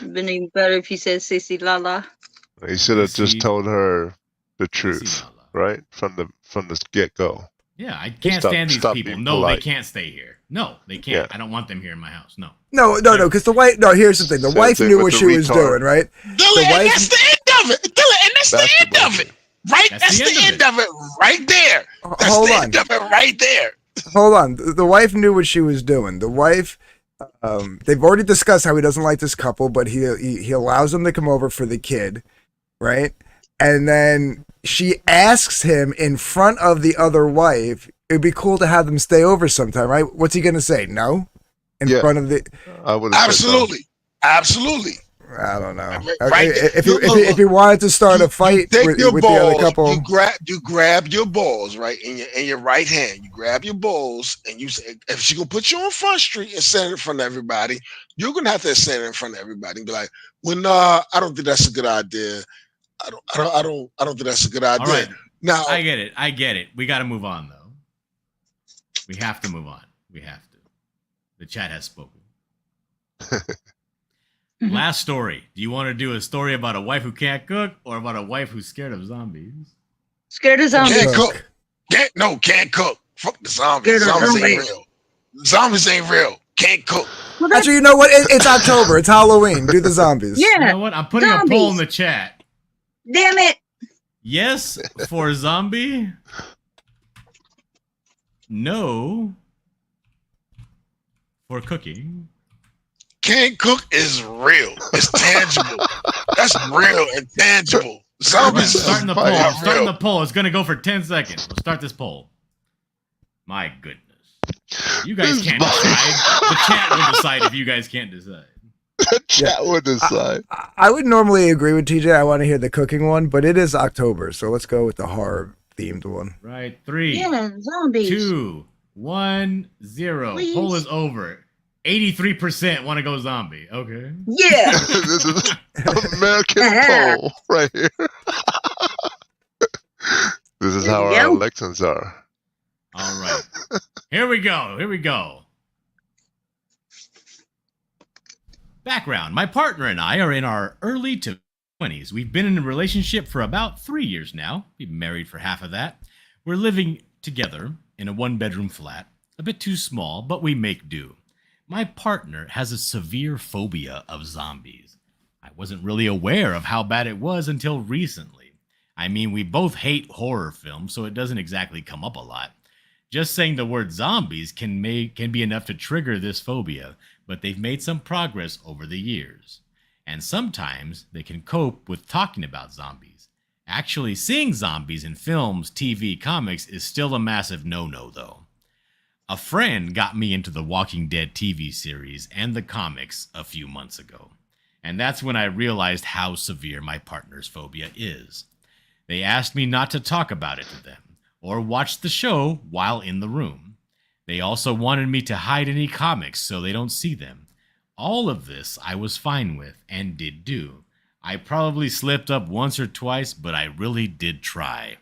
Been even better if you said Sissy Lala. You should have Sissy- just told her the Sissy truth, Lala. right from the get go. Yeah, I can't Stop- stand these stop people. being No, polite. they can't stay here. No, they can't. Yeah. I don't want them here in my house. No. No, because the wife. No, here's the thing. The Same wife thing knew with what the she was retard. doing, right? Dylan, and wife- that's the end of it. Dylan, and that's the That's end the of it. Right? That's That's the the end end of it right there. That's Hold the on. end of it right there. Hold on. The wife knew what she was doing. The wife, they've already discussed how he doesn't like this couple, but he allows them to come over for the kid, right? And then she asks him in front of the other wife, it'd be cool to have them stay over sometime, right? What's he going to say? No? In Yeah. front of the... I would have Absolutely. Absolutely. I don't know. Right. If he wanted to start a fight take with your the other balls, couple... you grab your balls, right, in your right hand. You grab your balls and you say, if she gonna put you on Front Street and stand in front of everybody, you're gonna have to stand in front of everybody and be like, well, nah, I don't think that's a good idea. I don't think that's a good idea. All right. Now I get it. We got to move on, though. We have to move on. We have to. The chat has spoken. Last story. Do you want to do a story about a wife who can't cook or about a wife who's scared of zombies? Scared of zombies. can't cook. Can't cook. Fuck the zombies. Scared of Zombies ain't zombies. real. Zombies ain't real. Can't cook. Well, that's, Actually, you know what? It's October. It's Halloween. Do the zombies. You yeah. know what? I'm putting a poll Zombies. in the chat. Damn it. Yes for zombie. No for cooking. Can't cook is real. It's tangible. That's real and tangible. Right, Zombies is starting the poll. fine. I'm starting real. the poll. It's going to go for 10 seconds. We'll start this poll. My goodness. You guys This can't is decide. The chat will decide if you guys can't decide. Chat would decide. I would normally agree with TJ. I want to hear the cooking one, but it is October, so let's go with the horror themed one. Right. 3, Yeah, zombies. 2, 1, 0. Please. Poll is over. 83% want to go zombie. Okay. Yeah. This is American poll right here. This is There how you our go. elections are. All right. Here we go. Background. My partner and I are in our early to 20s. We've been in a relationship for about 3 years now. We've been married for half of that. We're living together in a one-bedroom flat. A bit too small, but we make do. My partner has a severe phobia of zombies. I wasn't really aware of how bad it was until recently. I mean, we both hate horror films, so it doesn't exactly come up a lot. Just saying the word zombies can be enough to trigger this phobia, but they've made some progress over the years. And sometimes they can cope with talking about zombies. Actually seeing zombies in films, TV, comics is still a massive no-no though. A friend got me into the Walking Dead TV series and the comics a few months ago. And that's when I realized how severe my partner's phobia is. They asked me not to talk about it to them or watch the show while in the room. They also wanted me to hide any comics so they don't see them. All of this I was fine with and did do. I probably slipped up once or twice, but I really did try.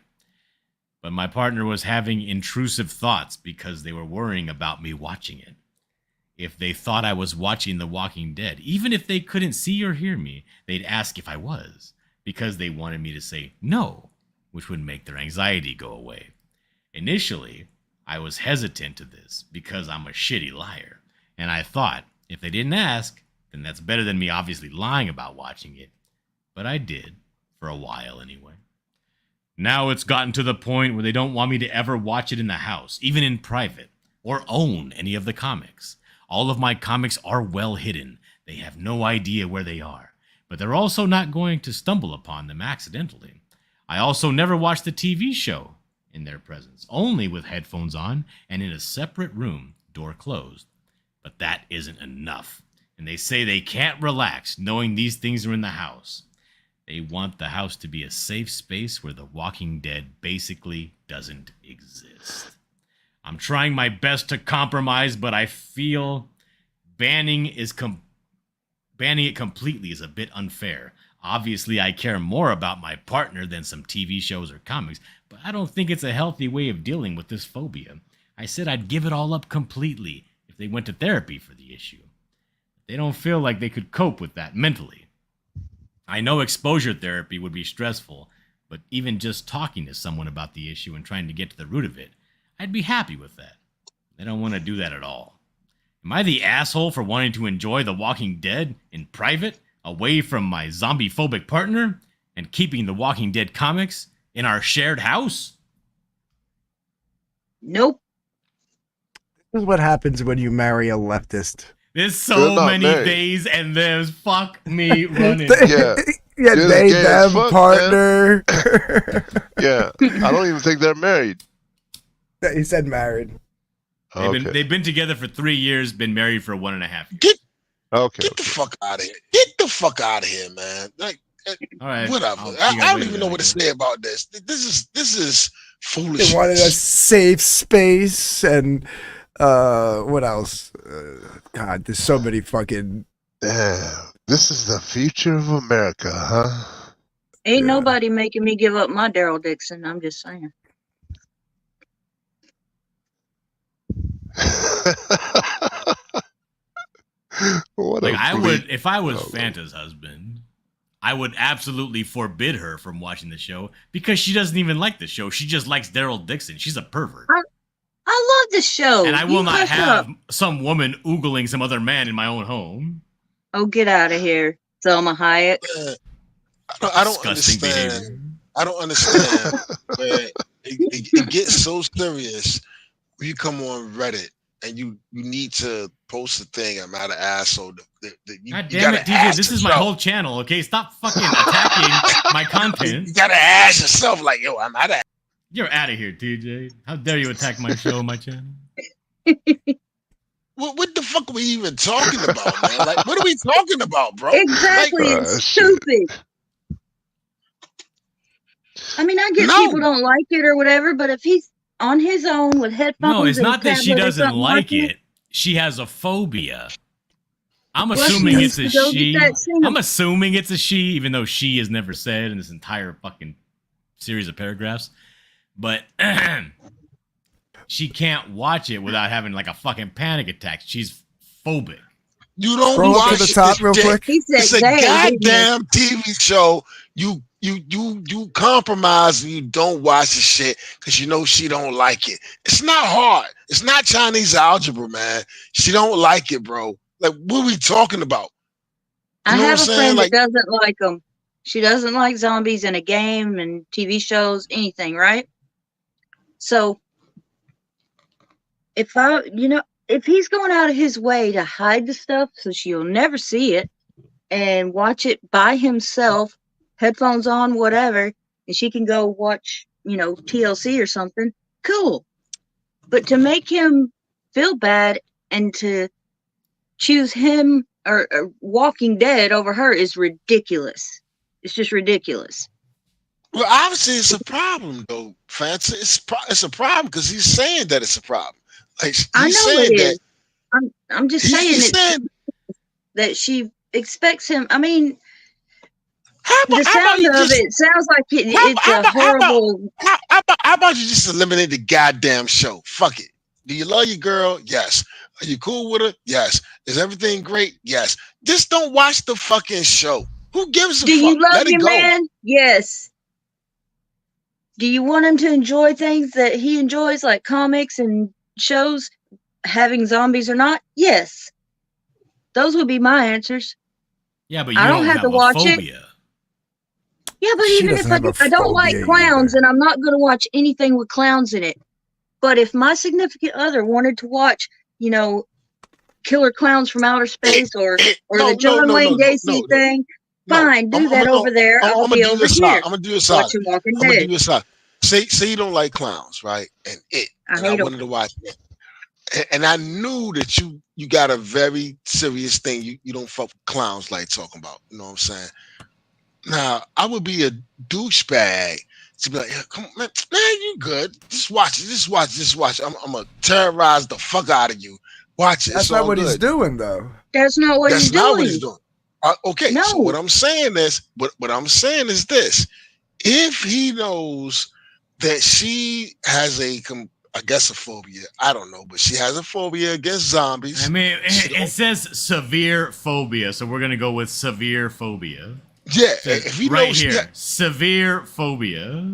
But my partner was having intrusive thoughts because they were worrying about me watching it. If they thought I was watching The Walking Dead, even if they couldn't see or hear me, they'd ask if I was, because they wanted me to say no, which would make their anxiety go away. Initially, I was hesitant to this because I'm a shitty liar, and I thought if they didn't ask, then that's better than me obviously lying about watching it. But I did, for a while anyway. Now it's gotten to the point where they don't want me to ever watch it in the house, even in private, or own any of the comics. All of my comics are well hidden. They have no idea where they are, but they're also not going to stumble upon them accidentally. I also never watch the TV show in their presence, only with headphones on and in a separate room, door closed. But that isn't enough. and they say they can't relax knowing these things are in the house. They want the house to be a safe space where The Walking Dead basically doesn't exist. I'm trying my best to compromise, but I feel banning it completely is a bit unfair. Obviously, I care more about my partner than some TV shows or comics, but I don't think it's a healthy way of dealing with this phobia. I said I'd give it all up completely if they went to therapy for the issue. They don't feel like they could cope with that mentally. I know exposure therapy would be stressful, but even just talking to someone about the issue and trying to get to the root of it, I'd be happy with that. They don't want to do that at all. Am I the asshole for wanting to enjoy The Walking Dead in private, away from my zombie-phobic partner, and keeping The Walking Dead comics in our shared house? Nope. This is what happens when you marry a leftist. There's so many married. days and there's fuck me running. Yeah. Yeah, Just they, gay as them, fuck, partner. Yeah. I don't even think they're married. He said married. They've been together for 3 years, been married for 1.5 years. Get Okay. the fuck out of here. Get the fuck out of here, man. Like, All right. whatever. I'll I figure don't later even know what to then. say about this. This is They foolish. wanted a safe space and what else? God, there's so many fucking. Damn. This is the future of America, huh? Ain't nobody making me give up my Daryl Dixon. I'm just saying. What Like a I bleak- would, if I was Oh, Fanta's husband, I would absolutely forbid her from watching the show because she doesn't even like the show. She just likes Daryl Dixon. She's a pervert. I love the show. And I will You not hush have up. some woman oogling some other man in my own home. Oh, get out of here, Selma Hayek. I don't Disgusting understand. behavior. I don't understand. Man, it gets so serious when you come on Reddit and you need to post a thing. I'm not an asshole. You God damn it, gotta DJ. ask This is my yourself. whole channel, okay? Stop fucking attacking my You content. gotta ask yourself, like, yo, I'm not. You're out of here, TJ. How dare you attack my show, my channel? What the fuck are we even talking about, man? Like, what are we talking about, bro? Exactly. Like, It's shit. stupid. I mean, I get No. people don't like it or whatever, but if he's on his own with headphones, No, it's and not that she tablet or doesn't something like that, it. She has a phobia. I'm well, she assuming needs it's a to go she. get that seen. I'm assuming it's a she, even though she is never said in this entire fucking series of paragraphs. But she can't watch it without having like a fucking panic attack. She's phobic. you don't Scroll up watch to the top this real shit. quick. He said, It's a "They, didn't he?" goddamn TV show. You compromise and you don't watch the shit because you know she don't like it. It's not hard. It's not Chinese algebra, man. She don't like it, bro. Like, what are we talking about? I You know have what a I'm friend saying? Like, that doesn't like them. She doesn't like zombies in a game and TV shows, anything, right? So if he's going out of his way to hide the stuff so she'll never see it and watch it by himself, headphones on, whatever, and she can go watch, TLC or something, cool. But to make him feel bad and to choose him or Walking Dead over her is ridiculous. It's just ridiculous. well, obviously it's a problem, though, Fancy. It's a problem because he's saying that it's a problem. Like, he's I know saying it that. is. I'm just saying He's saying, that she expects him. I mean, how the about sound you of just it sounds like it's how a about- horrible. how about you just eliminate the goddamn show? Fuck it. Do you love your girl? Yes. Are you cool with her? Yes. Is everything great? Yes. Just don't watch the fucking show. Who gives a Do fuck? you love Let it your go. man? Yes. Do you want him to enjoy things that he enjoys, like comics and shows, having zombies or not? Yes. Those would be my answers. Yeah, but you I don't don't have have to a watch it. phobia. Yeah, but She even if doesn't have a I don't like phobia clowns, either. and I'm not going to watch anything with clowns in it. But if my significant other wanted to watch, Killer Clowns from Outer Space or the John Wayne Gacy thing, fine, do that over there. I'll be over here I'm gonna do a side. watching Walking I'm gonna Dead. do a side. Say you don't like clowns, right? And I I hate 'em. wanted to watch it. and I knew that you got a very serious thing. You don't fuck with clowns like talking about. You know what I'm saying? Now I would be a douchebag to be like, yeah, come on, man, you good? Just watch it. Just watch. Just watch. I'm gonna terrorize the fuck out of you. Watch it. That's It's not all what he's good. doing, though. That's not what That's he's not doing. what he's doing. Okay, so No. what I'm saying is, what I'm saying is this: if he knows that she has I guess a phobia, I don't know, but she has a phobia against zombies. I mean, it says severe phobia, so we're gonna go with severe phobia. Yeah, if he right knows here, severe phobia.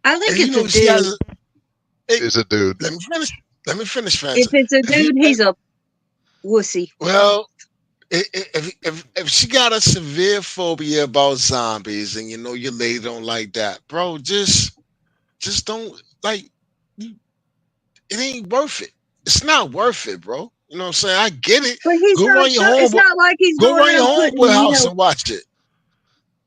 I think if he it's a knows she dude. has It's a dude. let me finish, Fanta. If it's a dude, he's a wussy. Well, if she got a severe phobia about zombies, and you know your lady don't like that, bro, just don't like. It ain't worth it. It's not worth it, bro. You know what I'm saying? I get it. But he's Go not run your sure. It's home. not like he's Go going run your around home putting, house and watch it.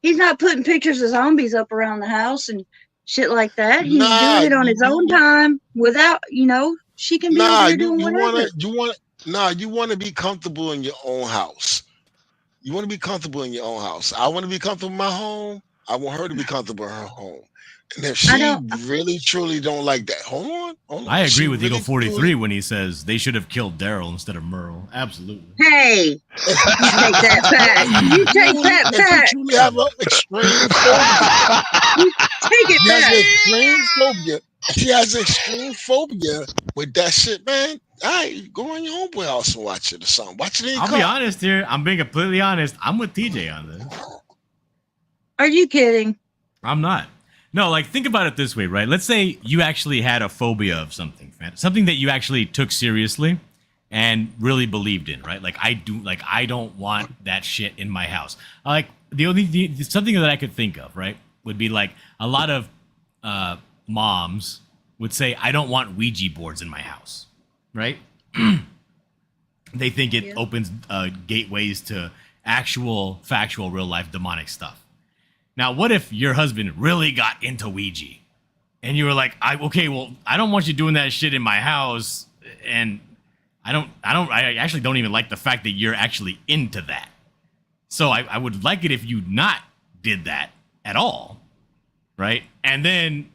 he's not putting pictures of zombies up around the house and shit like that. He's Nah, doing it on his own time without, she can be over Nah, here doing you whatever. wanna be comfortable in your own house. You want to be comfortable in your own house. I want to be comfortable in my home. I want her to be comfortable in her home. And if I she don't- really truly don't like that, hold on. I agree She with Eagle really, 43 truly- when he says they should have killed Daryl instead of Merle. Absolutely. Hey, you take that back. You take that If back. you truly have an extreme phobia, Take it she has back. an extreme phobia. She has extreme phobia with that shit, man. All right, go in your homeboy house and watch it or something. Watch it in your I'll car. be honest here. I'm being completely honest. I'm with TJ on this. Are you kidding? I'm not. No, like think about it this way, right? Let's say you actually had a phobia of something that you actually took seriously and really believed in, right? Like I don't want that shit in my house. Like something that I could think of, right, would be like a lot of moms would say, I don't want Ouija boards in my house, right? They think it opens gateways to actual, factual, real life demonic stuff. Now, what if your husband really got into Ouija and you were like, I don't want you doing that shit in my house. And I actually don't even like the fact that you're actually into that. So I would like it if you not did that at all. Right. And then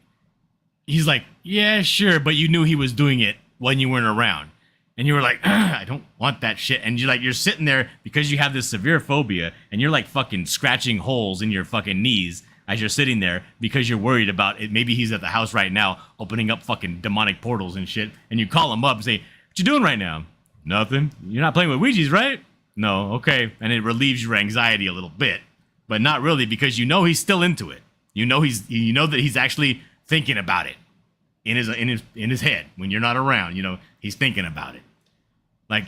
he's like, yeah, sure. But you knew he was doing it when you weren't around. And you were like, I don't want that shit. And you're sitting there because you have this severe phobia and you're like fucking scratching holes in your fucking knees as you're sitting there because you're worried about it. Maybe he's at the house right now opening up fucking demonic portals and shit. And you call him up and say, what you doing right now? Nothing. You're not playing with Ouija's, right? No. Okay. And it relieves your anxiety a little bit, but not really because you know he's still into it. You know that he's actually thinking about it in his head when you're not around. You know, he's thinking about it. Like,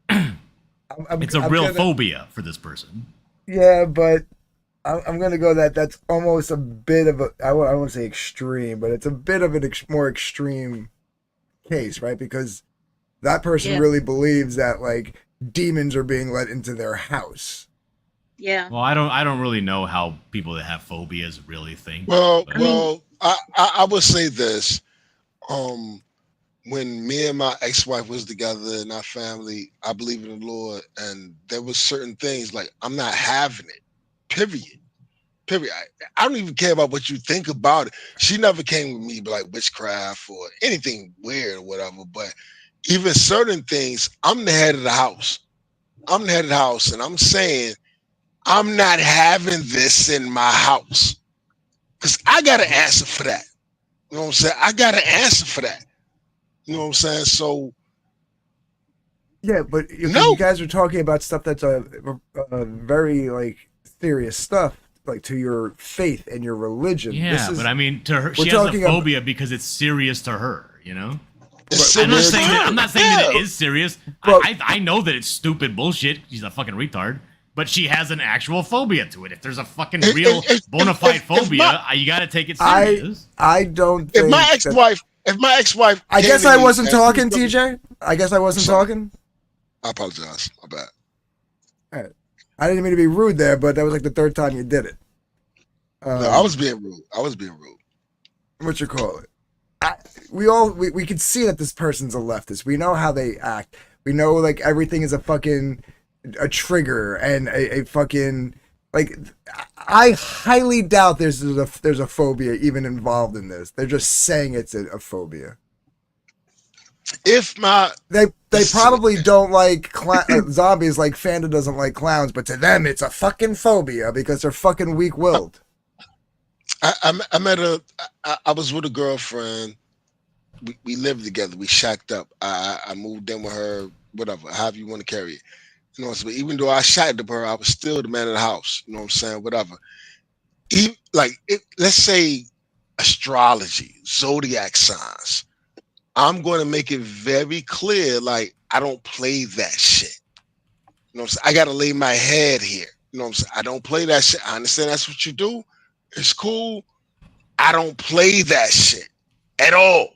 it's a real phobia for this person. Yeah, but I'm gonna go that's almost a bit of a I won't say extreme, but it's a bit of an more extreme case, right? Because that person really believes that like demons are being let into their house. Yeah. Well, I don't really know how people that have phobias really think. Well, I would say this. When me and my ex-wife was together in our family, I believe in the Lord, and there was certain things like I'm not having it. Period. I don't even care about what you think about it. She never came with me like witchcraft or anything weird or whatever. But even certain things, I'm the head of the house. And I'm saying I'm not having this in my house because I got to answer for that. You know what I'm saying? I got to answer for that. You know what I'm saying? So, yeah, but you guys are talking about stuff that's a very like serious stuff, like to your faith and your religion. Yeah, but I mean, to her, she has a phobia because it's serious to her. You know, I'm not saying that it is serious. I know that it's stupid bullshit. She's a fucking retard. But she has an actual phobia to it. If there's a fucking real bona fide phobia, you got to take it serious. I don't think if my ex-wife I guess I wasn't talking, TJ. I guess I wasn't talking. I apologize. My bad. All right. I didn't mean to be rude there, but that was like the third time you did it. No, I was being rude. What you call it? we can see that this person's a leftist. We know how they act. We know like everything is a trigger and a fucking like. I highly doubt there's a phobia even involved in this. They're just saying it's a phobia. If my They probably don't like zombies like Fanda doesn't like clowns, but to them it's a fucking phobia because they're fucking weak-willed. I met I was with a girlfriend. We lived together. We shacked up. I moved in with her, whatever, however you want to carry it. You know what I'm saying? Even though I shacked up her, I was still the man of the house. You know what I'm saying? Whatever. Let's say astrology, zodiac signs. I'm going to make it very clear, like, I don't play that shit. You know what I'm saying? I got to lay my head here. You know what I'm saying? I don't play that shit. I understand that's what you do. It's cool. I don't play that shit at all.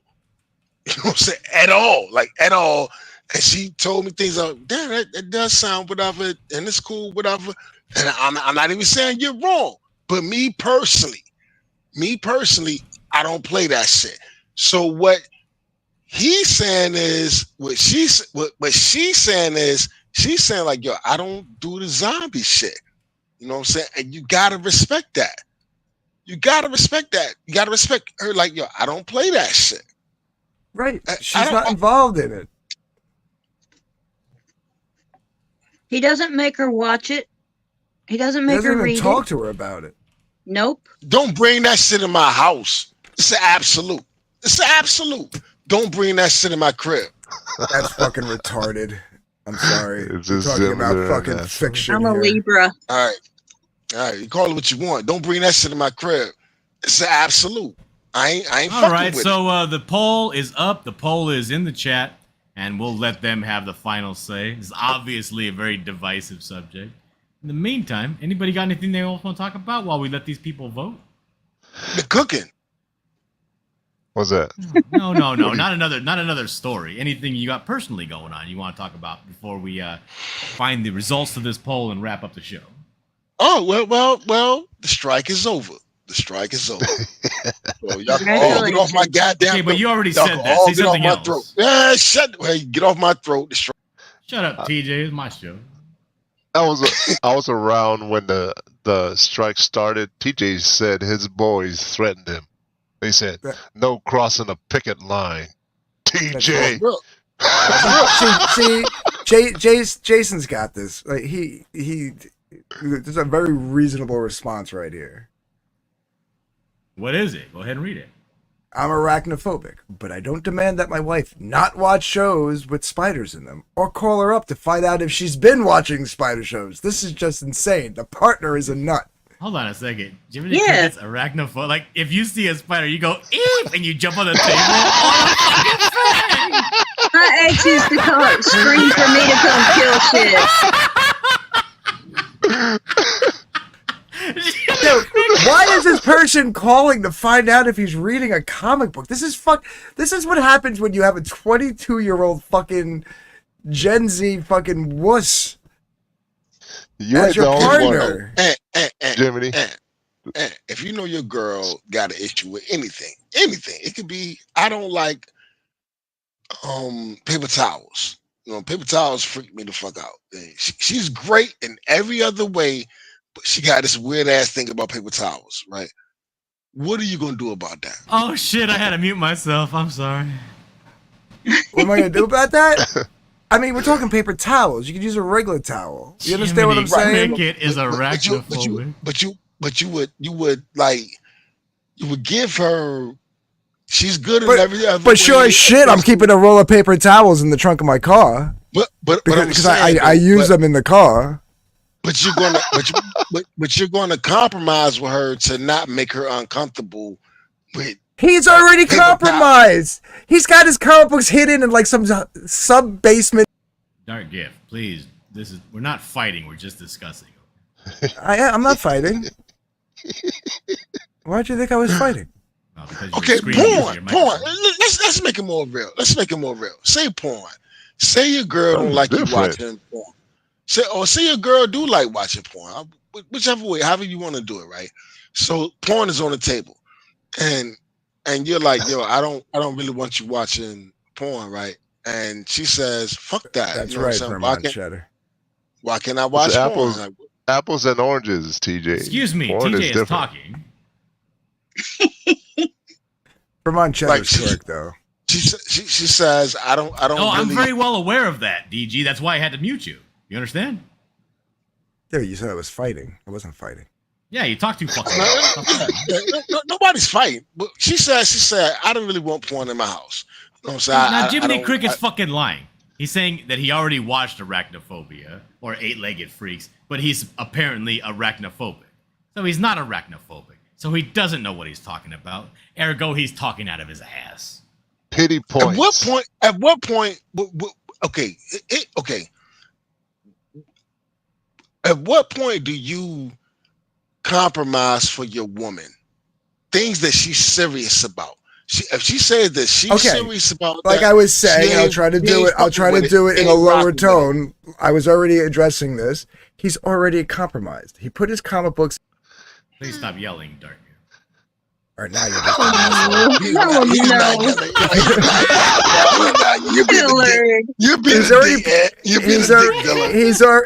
You know what I'm saying? At all. Like, at all. And she told me things like, damn, that does sound whatever, and it's cool, whatever. And I'm not even saying you're wrong. But me personally, I don't play that shit. So what he's saying is, what she's saying is, she's saying like, yo, I don't do the zombie shit. You know what I'm saying? And you gotta respect that. You gotta respect that. You gotta respect her. Like, yo, I don't play that shit. Right. She's not involved in it. He doesn't make her watch it. He doesn't make her read it. Talk to her about it. Nope. Don't bring that shit in my house. It's an absolute. It's an absolute. Don't bring that shit in my crib. That's fucking retarded. I'm sorry. It's We're just talking about similar, fucking that's- fiction. I'm a here. Libra. All right. You call it what you want. Don't bring that shit in my crib. It's an absolute. I ain't All fucking right, with so the poll is up. The poll is in the chat, and we'll let them have the final say. It's obviously a very divisive subject. In the meantime, anybody got anything they want to talk about while we let these people vote? it. The cooking. What's that? No, not another story. Anything you got personally going on you want to talk about before we find the results of this poll and wrap up the show? Oh, well, the strike is over. The strike is over. So y'all can all get off my goddamn Okay, but you already y'all said can that. all Say get off something my else. throat. Yeah, get off my throat. The strike. Shut up, TJ. It's my show. I was around when the strike started. TJ said his boys threatened him. They said, "No crossing a picket line." TJ. Bro, Jason's got this. Like he there's a very reasonable response right here. What is it? Go ahead and read it. I'm arachnophobic, but I don't demand that my wife not watch shows with spiders in them or call her up to find out if she's been watching spider shows. This is just insane. The partner is a nut. Hold on a second. Jiminy Cricket's arachnophobic. Like, if you see a spider, you go, eep, and you jump on the table. My ex used to call it scream for me to come kill shit. Yo, why is this person calling to find out if he's reading a comic book? This is what happens when you have a 22-year-old fucking Gen Z fucking wuss. You as ain't your the only partner. Jiminy. If you know your girl got an issue with anything, it could be, I don't like paper towels. You know, paper towels freak me the fuck out. She's great in every other way, but she got this weird ass thing about paper towels, right? What are you gonna do about that? Oh shit, I had to mute myself. I'm sorry. What am I gonna do about that? I mean, we're talking paper towels. You could use a regular towel. You understand what I'm saying? Cricket is arachnophobic. But you would give her. She's good in every other way. But sure as shit, I'm keeping a roll of paper towels in the trunk of my car. Because I use them in the car. But you're gonna compromise with her to not make her uncomfortable with. He's already compromised. He's got his comic books hidden in like some sub basement. Dark gift, please. We're not fighting. We're just discussing. I'm not fighting. Why'd you think I was fighting? Okay, porn. Let's make it more real. Say porn. Say your girl don't like you watching porn. Say your girl do like watching porn. Whichever way, however you want to do it, right? So porn is on the table, and and you're like, yo, I don't really want you watching porn, right? And she says, fuck that. That's You know what I'm right, saying? Vermont Cheddar. Why can't I It's watch porn? Like, apples and oranges, TJ. Excuse me, Porn TJ is different. talking. Vermont Cheddar's Like, she- correct though. she says, I don't Oh, I'm really very well aware of that, DG. That's why I had to mute you. You understand? Yeah, you said I was fighting. I wasn't fighting. Yeah, you talk too fucking nobody's fighting. But she said, I don't really want porn in my house. You know what I'm saying? Now, I Jiminy don't- Cricket's fucking lying. He's saying that he already watched Arachnophobia or Eight-Legged Freaks, but he's apparently arachnophobic. So he's not arachnophobic. So he doesn't know what he's talking about. Ergo, he's talking out of his ass. Pity points. At what point? Okay, okay. At what point do you compromise for your woman? Things that she's serious about. If she says that she's serious about, like that, I was saying, I'll try to do it. I'll try to do it in a lower tone. I was already addressing this. He's already compromised. He put his comic books. Please stop yelling, Dark. Or now you're just.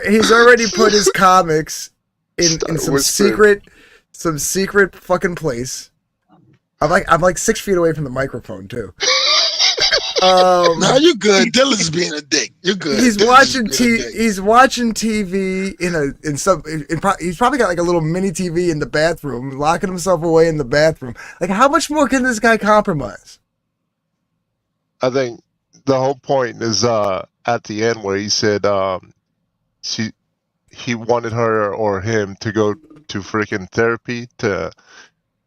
He's already put his comics in some secret fucking place. I'm like 6 feet away from the microphone too. No, you're good. Dylan's being a dick. You're good. He's watching TV he's probably got like a little mini TV in the bathroom, locking himself away in the bathroom. Like, how much more can this guy compromise? I think the whole point is at the end where he said he wanted her or him to go to freaking therapy to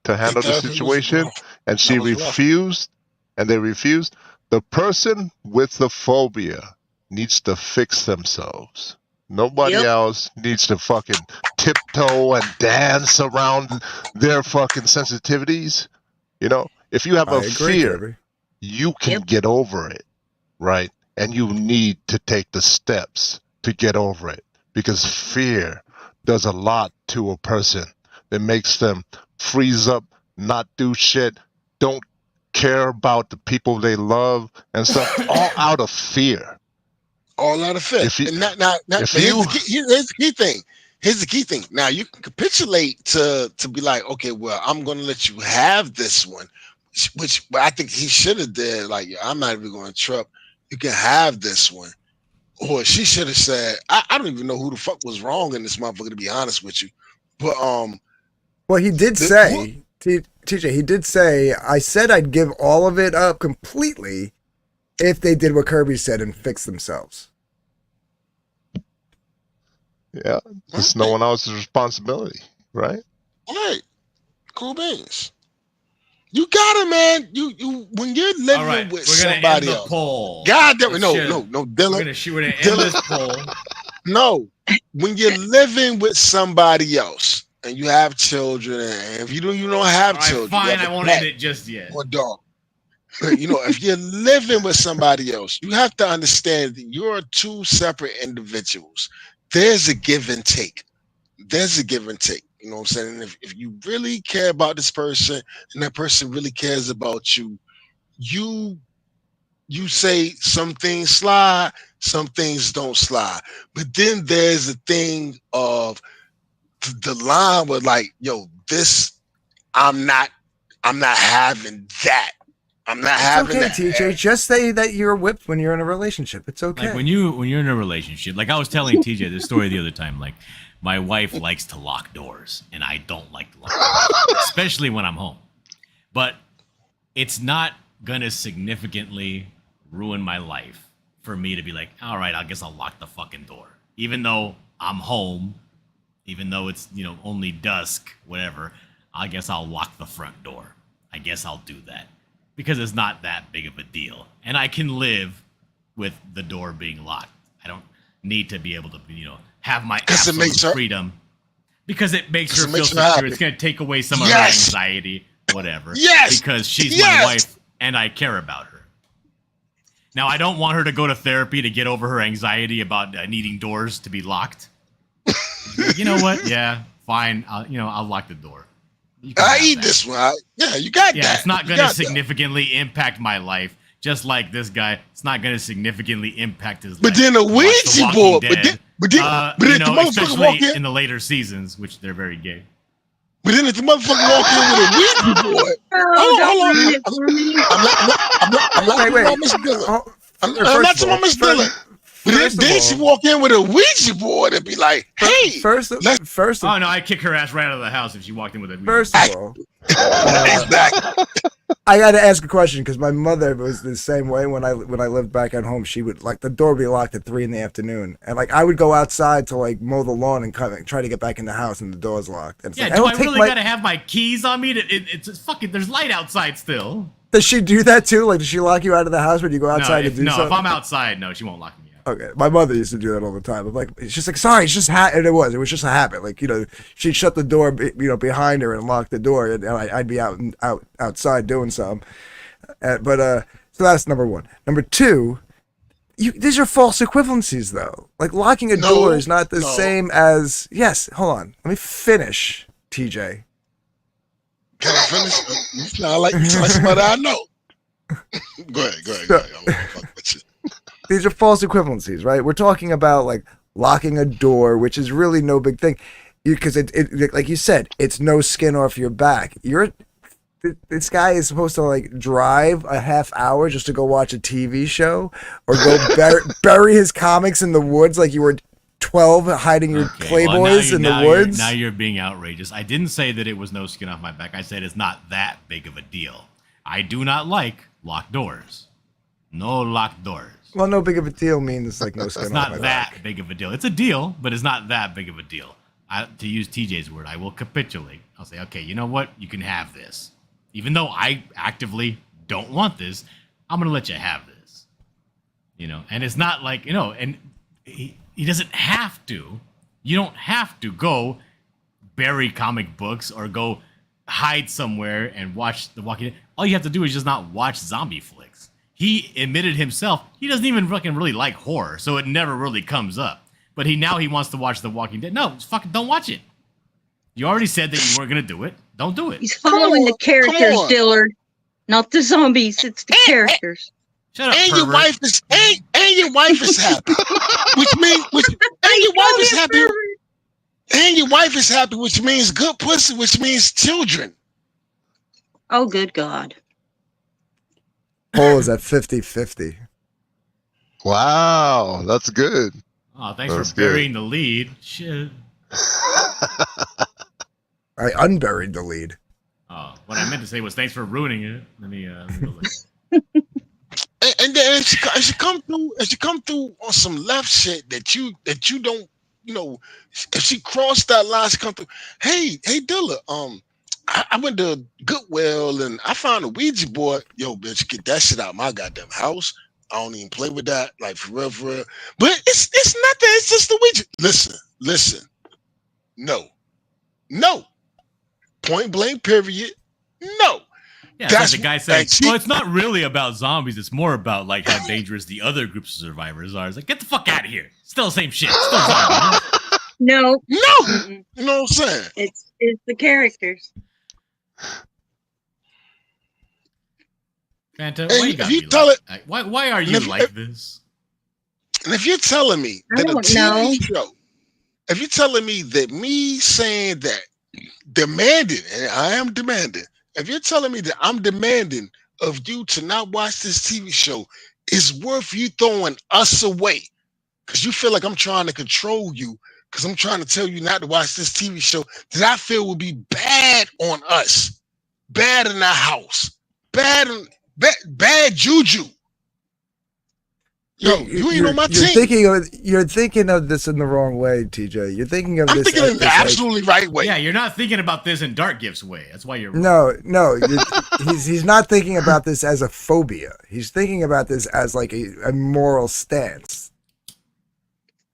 handle the situation, and she refused, and they refused. The person with the phobia needs to fix themselves. Nobody else needs to fucking tiptoe and dance around their fucking sensitivities. You know, if you have a fear, you can get over it, right? And you need to take the steps to get over it, because fear does a lot to a person. It makes them freeze up, not do shit, don't care about the people they love and stuff, all out of fear. All out of fear. Here's the key thing. Here's the key thing. Now you can capitulate to be like, okay, well, I'm gonna let you have this one, which I think he should have did. Like, I'm not even going to trip. You can have this one. Or she should have said, I don't even know who the fuck was wrong in this motherfucker, to be honest with you. But well, he did say, TJ, he did say, I said I'd give all of it up completely if they did what Kirby said and fix themselves. Yeah, it's no one else's responsibility, right? All right, cool beans. You got it, man. You when you're living with somebody else. Poll. God damn it, no, Dylan. We're gonna end this poll. No, when you're living with somebody else and you have children, and if you don't have children, fine, I won't end it just yet. Or dog. You know, if you're living with somebody else, you have to understand that you're two separate individuals. There's a give and take. There's a give and take. You know what I'm saying? And if you really care about this person and that person really cares about you, you say some things slide, some things don't slide. But then there's a thing of the line where, like, yo, this, I'm not having that. I'm not having that. It's okay, TJ. Just say that you're whipped when you're in a relationship. It's okay. Like when you're in a relationship, like I was telling TJ this story the other time, like my wife likes to lock doors and I don't like to lock doors, especially when I'm home. But it's not gonna significantly ruin my life for me to be like, all right, I guess I'll lock the fucking door. Even though I'm home, even though it's, only dusk, whatever, I guess I'll lock the front door. I guess I'll do that. Because it's not that big of a deal. And I can live with the door being locked. I don't need to be able to, have my absolute freedom. Because it makes her feel secure. It's going to take away some of her anxiety, whatever. Yes! Because she's my wife and I care about her. Now, I don't want her to go to therapy to get over her anxiety about needing doors to be locked. You know what? Yeah, fine. I'll lock the door. You can I have eat that. this one. Yeah, you got Yeah, that. it's not You going to got that. significantly impact my life. Just like this guy, it's not going to significantly impact his But life. then a to watch The Ouija Walking board. Dead. But then You if the know, motherfucker walk especially in, in the later seasons, which they're very gay. but then if the motherfucker walk in with a Ouija board, Oh, don't hold ruin on. it for me. I'm not talking about Miss Dillon. Oh, I'm first not of talking all, about Miss Dillon. But then she walk in with a Ouija board and be like, "Hey, first of Oh no, I'd kick her ass right out of the house if she walked in with a. first of all, exactly." I got to ask a question because my mother was the same way when I lived back at home. She would like the door would be locked at 3 PM, and like I would go outside to like mow the lawn and come try to get back in the house, and the door's locked. And it's Yeah, like, do I don't take really my- gotta have my keys on me? It's fucking. There's light outside still. Does she do that too? Like, does she lock you out of the house when you go outside to do If something? I'm outside, no, she won't lock me out. Okay, my mother used to do that all the time. I'm like, it's just like, sorry, it's just and it was just a habit. Like, you know, she'd shut the door, behind her and lock the door, and I'd be outside doing something. So that's number one. Number two, these are false equivalencies, though. Like locking a door is not the same as. Yes, hold on, let me finish, TJ. Can I finish? You sound like somebody I know. Go ahead. I'm gonna fuck with you. These are false equivalencies, right? We're talking about like locking a door, which is really no big thing, because it like you said, it's no skin off your back. This guy is supposed to like drive a half hour just to go watch a TV show or go bury his comics in the woods like you were 12 hiding your Playboys in the woods. Now you're being outrageous. I didn't say that it was no skin off my back. I said it's not that big of a deal. I do not like locked doors. No locked doors. Well, no big of a deal means like no skin It's off not my that back. big of a deal. It's a deal, but it's not that big of a deal. To use TJ's word, I will capitulate. I'll say, okay, you know what? You can have this. Even though I actively don't want this, I'm going to let you have this. You know, and it's not like, you know, and he doesn't have to. You don't have to go bury comic books or go hide somewhere and watch The Walking Dead. All you have to do is just not watch zombie flicks. He admitted himself he doesn't even fucking really like horror, so it never really comes up. But he wants to watch The Walking Dead. No, fucking don't watch it. You already said that you weren't gonna do it. Don't do it. He's following the characters, Dillard, not the zombies. It's the characters. Shut up, And pervert. your wife is your wife is happy, and your wife is happy, and your wife is happy, which means good pussy, which means children. Oh, good God. Poll is at 50-50. Wow, that's good. Oh, thanks That's for burying the lead. Shit. I unburied the lead. Oh, what I meant to say was thanks for ruining it. Let me go look. And then as you come through on some left shit that you don't, you know, if she crossed that line, she come through. Hey Dilla, I went to Goodwill and I found a Ouija board. Yo, bitch, get that shit out of my goddamn house. I don't even play with that, like for real. But it's nothing. It's just the Ouija. Listen. No. Point blank. Period. No. Yeah, that's like the guy saying, well, it's not really about zombies. It's more about like how dangerous the other groups of survivors are. It's like, get the fuck out of here. Still the same shit. Still zombies. No. You know what I'm saying? It's the characters. Fanta, Hey, why you if gotta you be tell like, it- why are you like this? And if you're telling me I that a don't know. TV show, if you're telling me that me saying that, demanding, and I am demanding, if you're telling me that I'm demanding of you to not watch this TV show, is worth you throwing us away because you feel like I'm trying to control you because I'm trying to tell you not to watch this TV show that I feel would be bad on us, bad in our house, bad juju. Yo, you ain't on my team. You're thinking of this in the wrong way, TJ. You're thinking of I'm this. thinking in the absolutely right way. Yeah, you're not thinking about this in Dark Gift's way. That's why you're No. He's not thinking about this as a phobia. He's thinking about this as like a moral stance.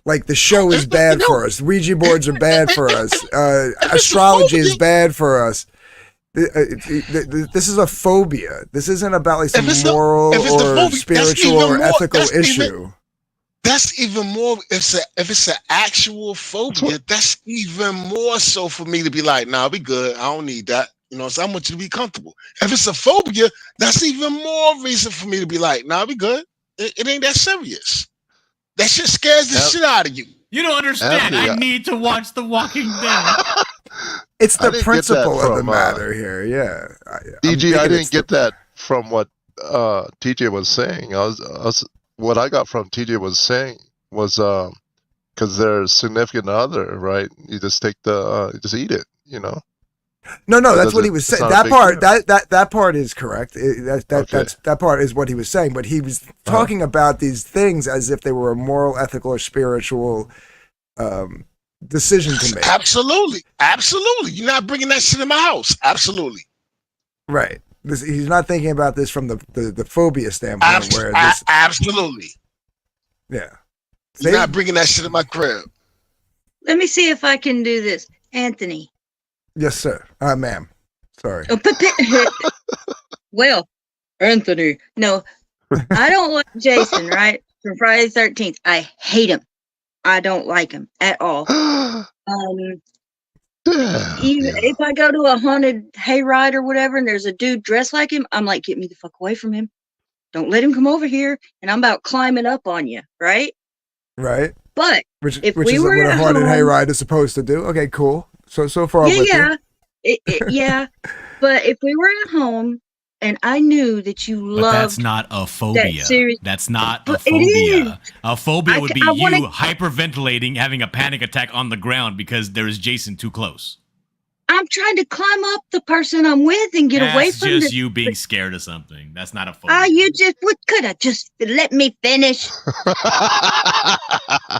Like the show is bad for us. Ouija boards are bad for us. Astrology is bad for us. This is a phobia. This isn't about like some moral or spiritual or ethical issue. that's even more. If it's an actual phobia, that's even more so for me to be like, nah, we good. I don't need that. You know, so I want you to be comfortable. If it's a phobia, that's even more reason for me to be like, nah, we good. It ain't that serious. That shit scares the shit out of you. You don't understand. Anthony, I need to watch The Walking Dead. It's I the didn't get that principle of the from, matter here. Yeah. DG, I didn't get that from what TJ was saying. What I got from TJ was saying was because they're significant other, right? You just take you just eat it, you know. No, It that's what he doesn't- was it's saying. not a That big part, deal. that part is correct. Okay. That part is what he was saying. But he was talking about these things as if they were a moral, ethical, or spiritual decision to make. Absolutely. You're not bringing that shit in my house. Absolutely. Right. He's not thinking about this from the phobia standpoint. Where this, Absolutely. yeah. You're not bringing that shit in my crib. Let me see if I can do this. Anthony. Yes, sir. Ma'am. Sorry. Well, Anthony. No, I don't like Jason, right? From Friday the 13th. I hate him. I don't like him at all. Even if I go to a haunted hayride or whatever and there's a dude dressed like him, I'm like, get me the fuck away from him. Don't let him come over here. And I'm about climbing up on you, right? Right. But Which if is we were what a at haunted home, hayride is supposed to do. Okay, cool. So far with you. Yeah. But if we were at home and I knew that you But that's loved not a phobia. that series, That's not a But it is. phobia. A phobia would be I you wanna- hyperventilating, having a panic attack on the ground because there is Jason too close. I'm trying to climb up the person I'm with and get away That's from just this. you being scared of something. That's not a phobia. You just could have just let me finish.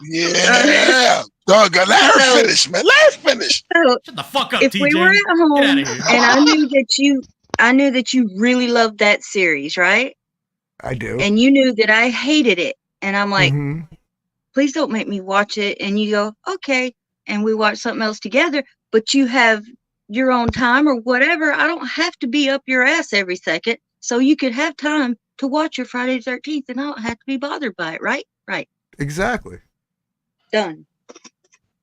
Yeah. Dog, let her finish, man. Let her finish. So Shut the fuck up, if TJ. we were at home Get out of here. and I knew that you really loved that series, right? I do. And you knew that I hated it. And I'm like, Mhm. please don't make me watch it. And you go, okay. And we watch something else together, but you have your own time or whatever. I don't have to be up your ass every second. So you could have time to watch your Friday the 13th and I don't have to be bothered by it, right? Right. Exactly. Done.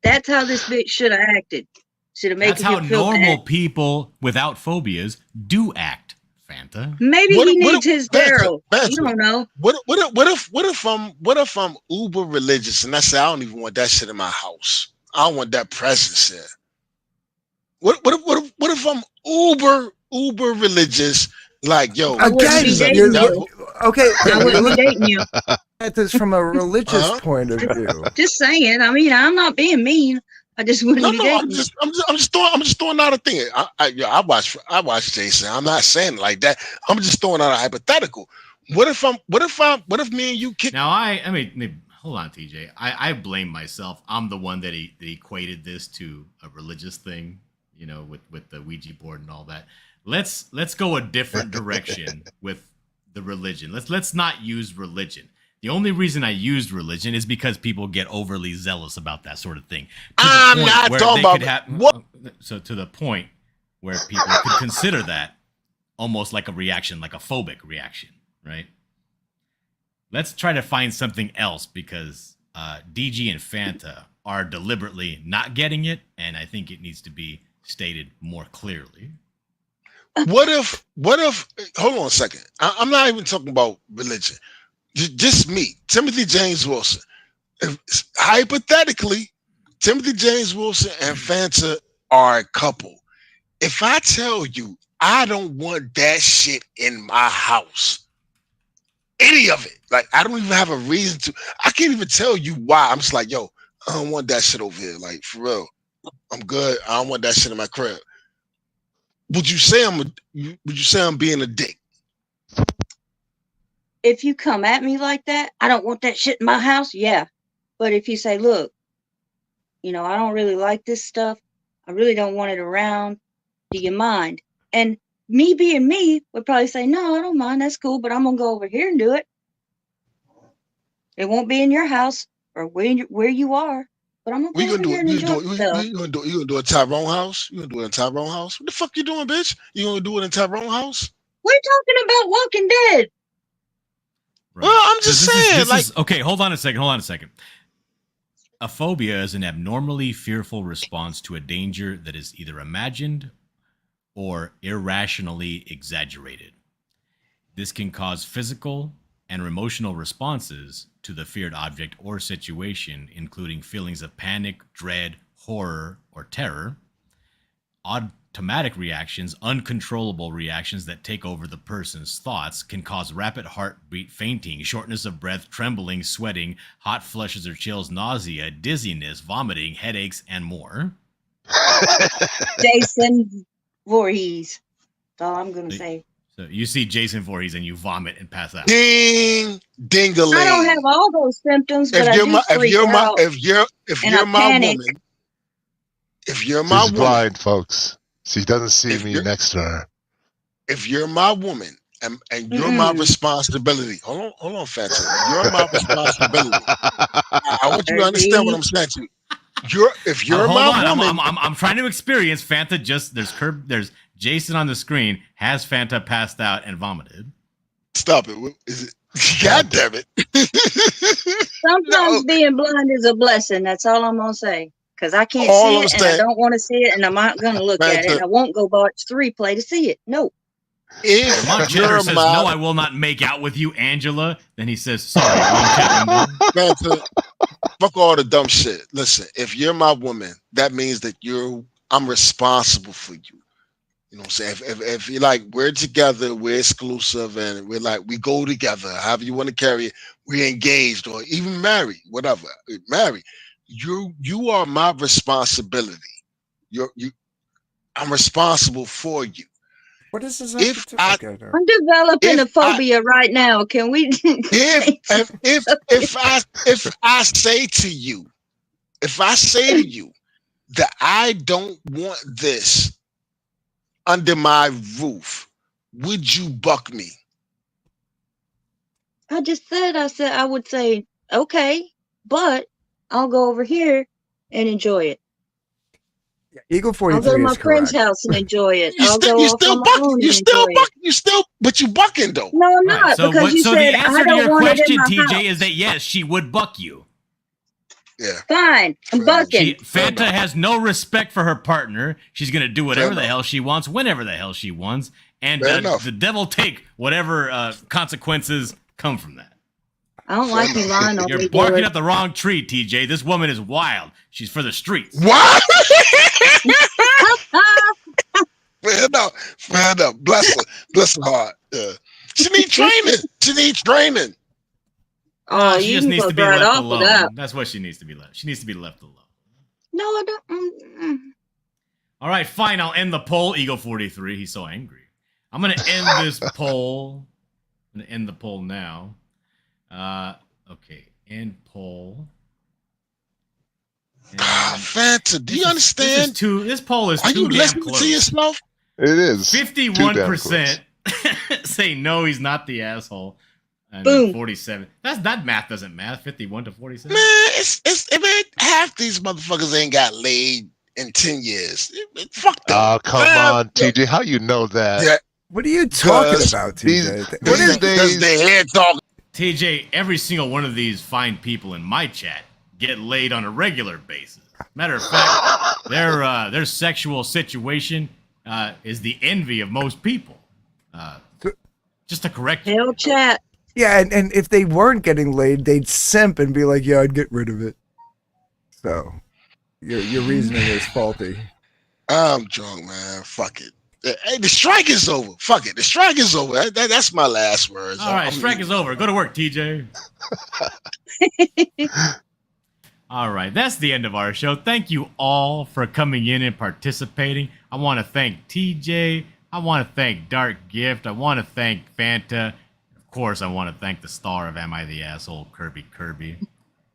That's how this bitch should have acted. Should have made That's how him feel normal bad. people without phobias do act, Fanta. Maybe he needs his barrel. Banter. You don't know. What if I'm uber religious and I say I don't even want that shit in my house? I don't want that presence here. What if I'm uber religious? Like, yo, I wouldn't be Again, dating you. okay. I You're wouldn't be looking dating you. at this from a religious point of view. Just saying. I mean, I'm not being mean. I just wouldn't be dating you. I'm just throwing out a thing. I watch Jason. I'm not saying it like that. I'm just throwing out a hypothetical. What if me and you kick? Now, I mean, hold on, TJ. I blame myself. I'm the one that equated this to a religious thing, you know, with the Ouija board and all that. Let's go a different direction with the religion. Let's not use religion. The only reason I used religion is because people get overly zealous about that sort of thing. I'm not talking about what. So to the point where people could consider that almost like a reaction, like a phobic reaction, right? Let's try to find something else because DG and Fanta are deliberately not getting it, and I think it needs to be stated more clearly. What if? Hold on a second. I'm not even talking about religion. Just me, Timothy James Wilson. Hypothetically, Timothy James Wilson and Fanta are a couple. If I tell you I don't want that shit in my house, any of it, like I don't even have a reason to. I can't even tell you why. I'm just like, yo, I don't want that shit over here. Like for real, I'm good. I don't want that shit in my crib. Would you say I'm being a dick? If you come at me like that, I don't want that shit in my house. Yeah. But if you say, look, you know, I don't really like this stuff. I really don't want it around. Do you mind? And me being me would probably say, no, I don't mind. That's cool. But I'm going to go over here and do it. It won't be in your house or where you are. But I'm going to go over here and enjoy stuff. You gonna do a Tyrone house? You gonna do it in Tyrone house? What the fuck you doing, bitch? You gonna do it in Tyrone house? We're talking about Walking Dead. Right. Well, I'm just saying, okay, hold on a second. A phobia is an abnormally fearful response to a danger that is either imagined or irrationally exaggerated. This can cause physical and emotional responses to the feared object or situation, including feelings of panic, dread, horror, or terror, automatic reactions, uncontrollable reactions that take over the person's thoughts, can cause rapid heartbeat, fainting, shortness of breath, trembling, sweating, hot flushes or chills, nausea, dizziness, vomiting, headaches, and more. Jason Voorhees. That's all I'm gonna say. So you see Jason Voorhees and you vomit and pass out. ding, ding-a-ling. I don't have all those symptoms, but If I you're do my, freak out. if you're my panic. woman, if you're my She's woman, blind, folks. She doesn't see If me you're- next to her. if you're my woman and you're my responsibility, hold on, Fanta. You're my responsibility. I want you to understand what I'm saying to you. If you're hold my on, woman, I'm trying to experience Fanta. Just there's Jason on the screen. Has Fanta passed out and vomited? stop it. Is it? God damn it. Sometimes being blind is a blessing. That's all I'm gonna say. Because I can't All see I'm it, and I saying- don't want to see it, and I'm not gonna look at it. And I won't go watch the replay to see it. No. If Vermont Cheddar you're says, my "No, I will not make out with you, Angela." Then he says, "Sorry, wrong chat window." Fanta, fuck all the dumb shit. Listen, if you're my woman, that means that I'm responsible for you. You know what I'm saying? If you're like, we're together, we're exclusive, and we're like, we go together, however you want to carry it, we're engaged or even married, whatever. Married. You are my responsibility. I'm responsible for you. What is this? If I- I'm developing If a phobia right now. Can we? If I say to you that I don't want this under my roof, would you buck me? I said I would say okay, but I'll go over here and enjoy it. Eagle I'll 43 go to my is friend's correct. house and enjoy it. You I'll still, go you off still on my buck, own you and still enjoy buck, it. but you bucking though. No, I'm Right, not because you so said the answer I to don't your want it in question, my TJ, house. is that yes, she would buck you. Yeah. Fine, I'm Fair enough. bucking. Fanta has no respect for her partner. She's gonna do whatever the enough. hell she wants, whenever the hell she wants, and Fair enough. the devil take whatever consequences come from that. I don't like you lying on You're me. barking Dillard. up the wrong tree, TJ. This woman is wild. She's for the streets. What? Fair enough. Bless her heart. Yeah. She needs training. Oh, She you just can needs go to be right left off alone. of that. That's what she needs to be left. She needs to be left alone. No, I don't. All right, fine. I'll end the poll. Eagle 43. He's so angry. I'm gonna end this poll. I'm gonna end the poll now. Okay. End poll. And Fanta, do you understand? This poll is Are too you damn listening close. to yourself? It is. 51% say no, he's not the asshole. And Boom. then 47. That math doesn't math. 51 to 47. Man, man, half these motherfuckers ain't got laid in 10 years. Fuck them. Oh, come on, TJ. How you know that? Yeah, What are you talking Because about, these- TJ? these What is days- because they head talking. TJ, every single one of these fine people in my chat get laid on a regular basis. Matter of fact, their sexual situation is the envy of most people. Just to correct you. Hell chat. Yeah, and if they weren't getting laid, they'd simp and be like, "Yeah, I'd get rid of it." So, your reasoning is faulty. I'm drunk, man. Fuck it. Hey, the strike is over. Fuck it. The strike is over. That's my last words. All right, strike is over. Go to work, TJ. All right, that's the end of our show. Thank you all for coming in and participating. I want to thank TJ. I want to thank Dark Gift. I want to thank Fanta. Of course, I want to thank the star of Am I the Asshole, Kirby.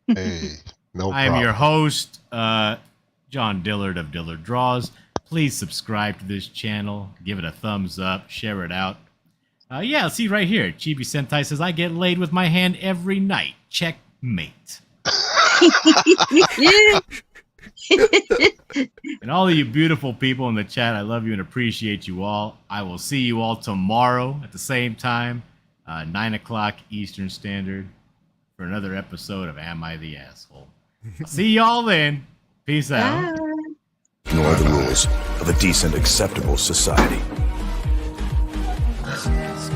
Hey, no problem. I am your host, John Dillard of Dillard Draws. Please subscribe to this channel. Give it a thumbs up. Share it out. Yeah, see right here. Chibi Sentai says, I get laid with my hand every night. Checkmate. And all of you beautiful people in the chat, I love you and appreciate you all. I will see you all tomorrow at the same time. 9 o'clock Eastern Standard for another episode of Am I the Asshole? I'll see y'all then. Peace out. Ignore the rules of a decent, acceptable society.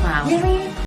Wow.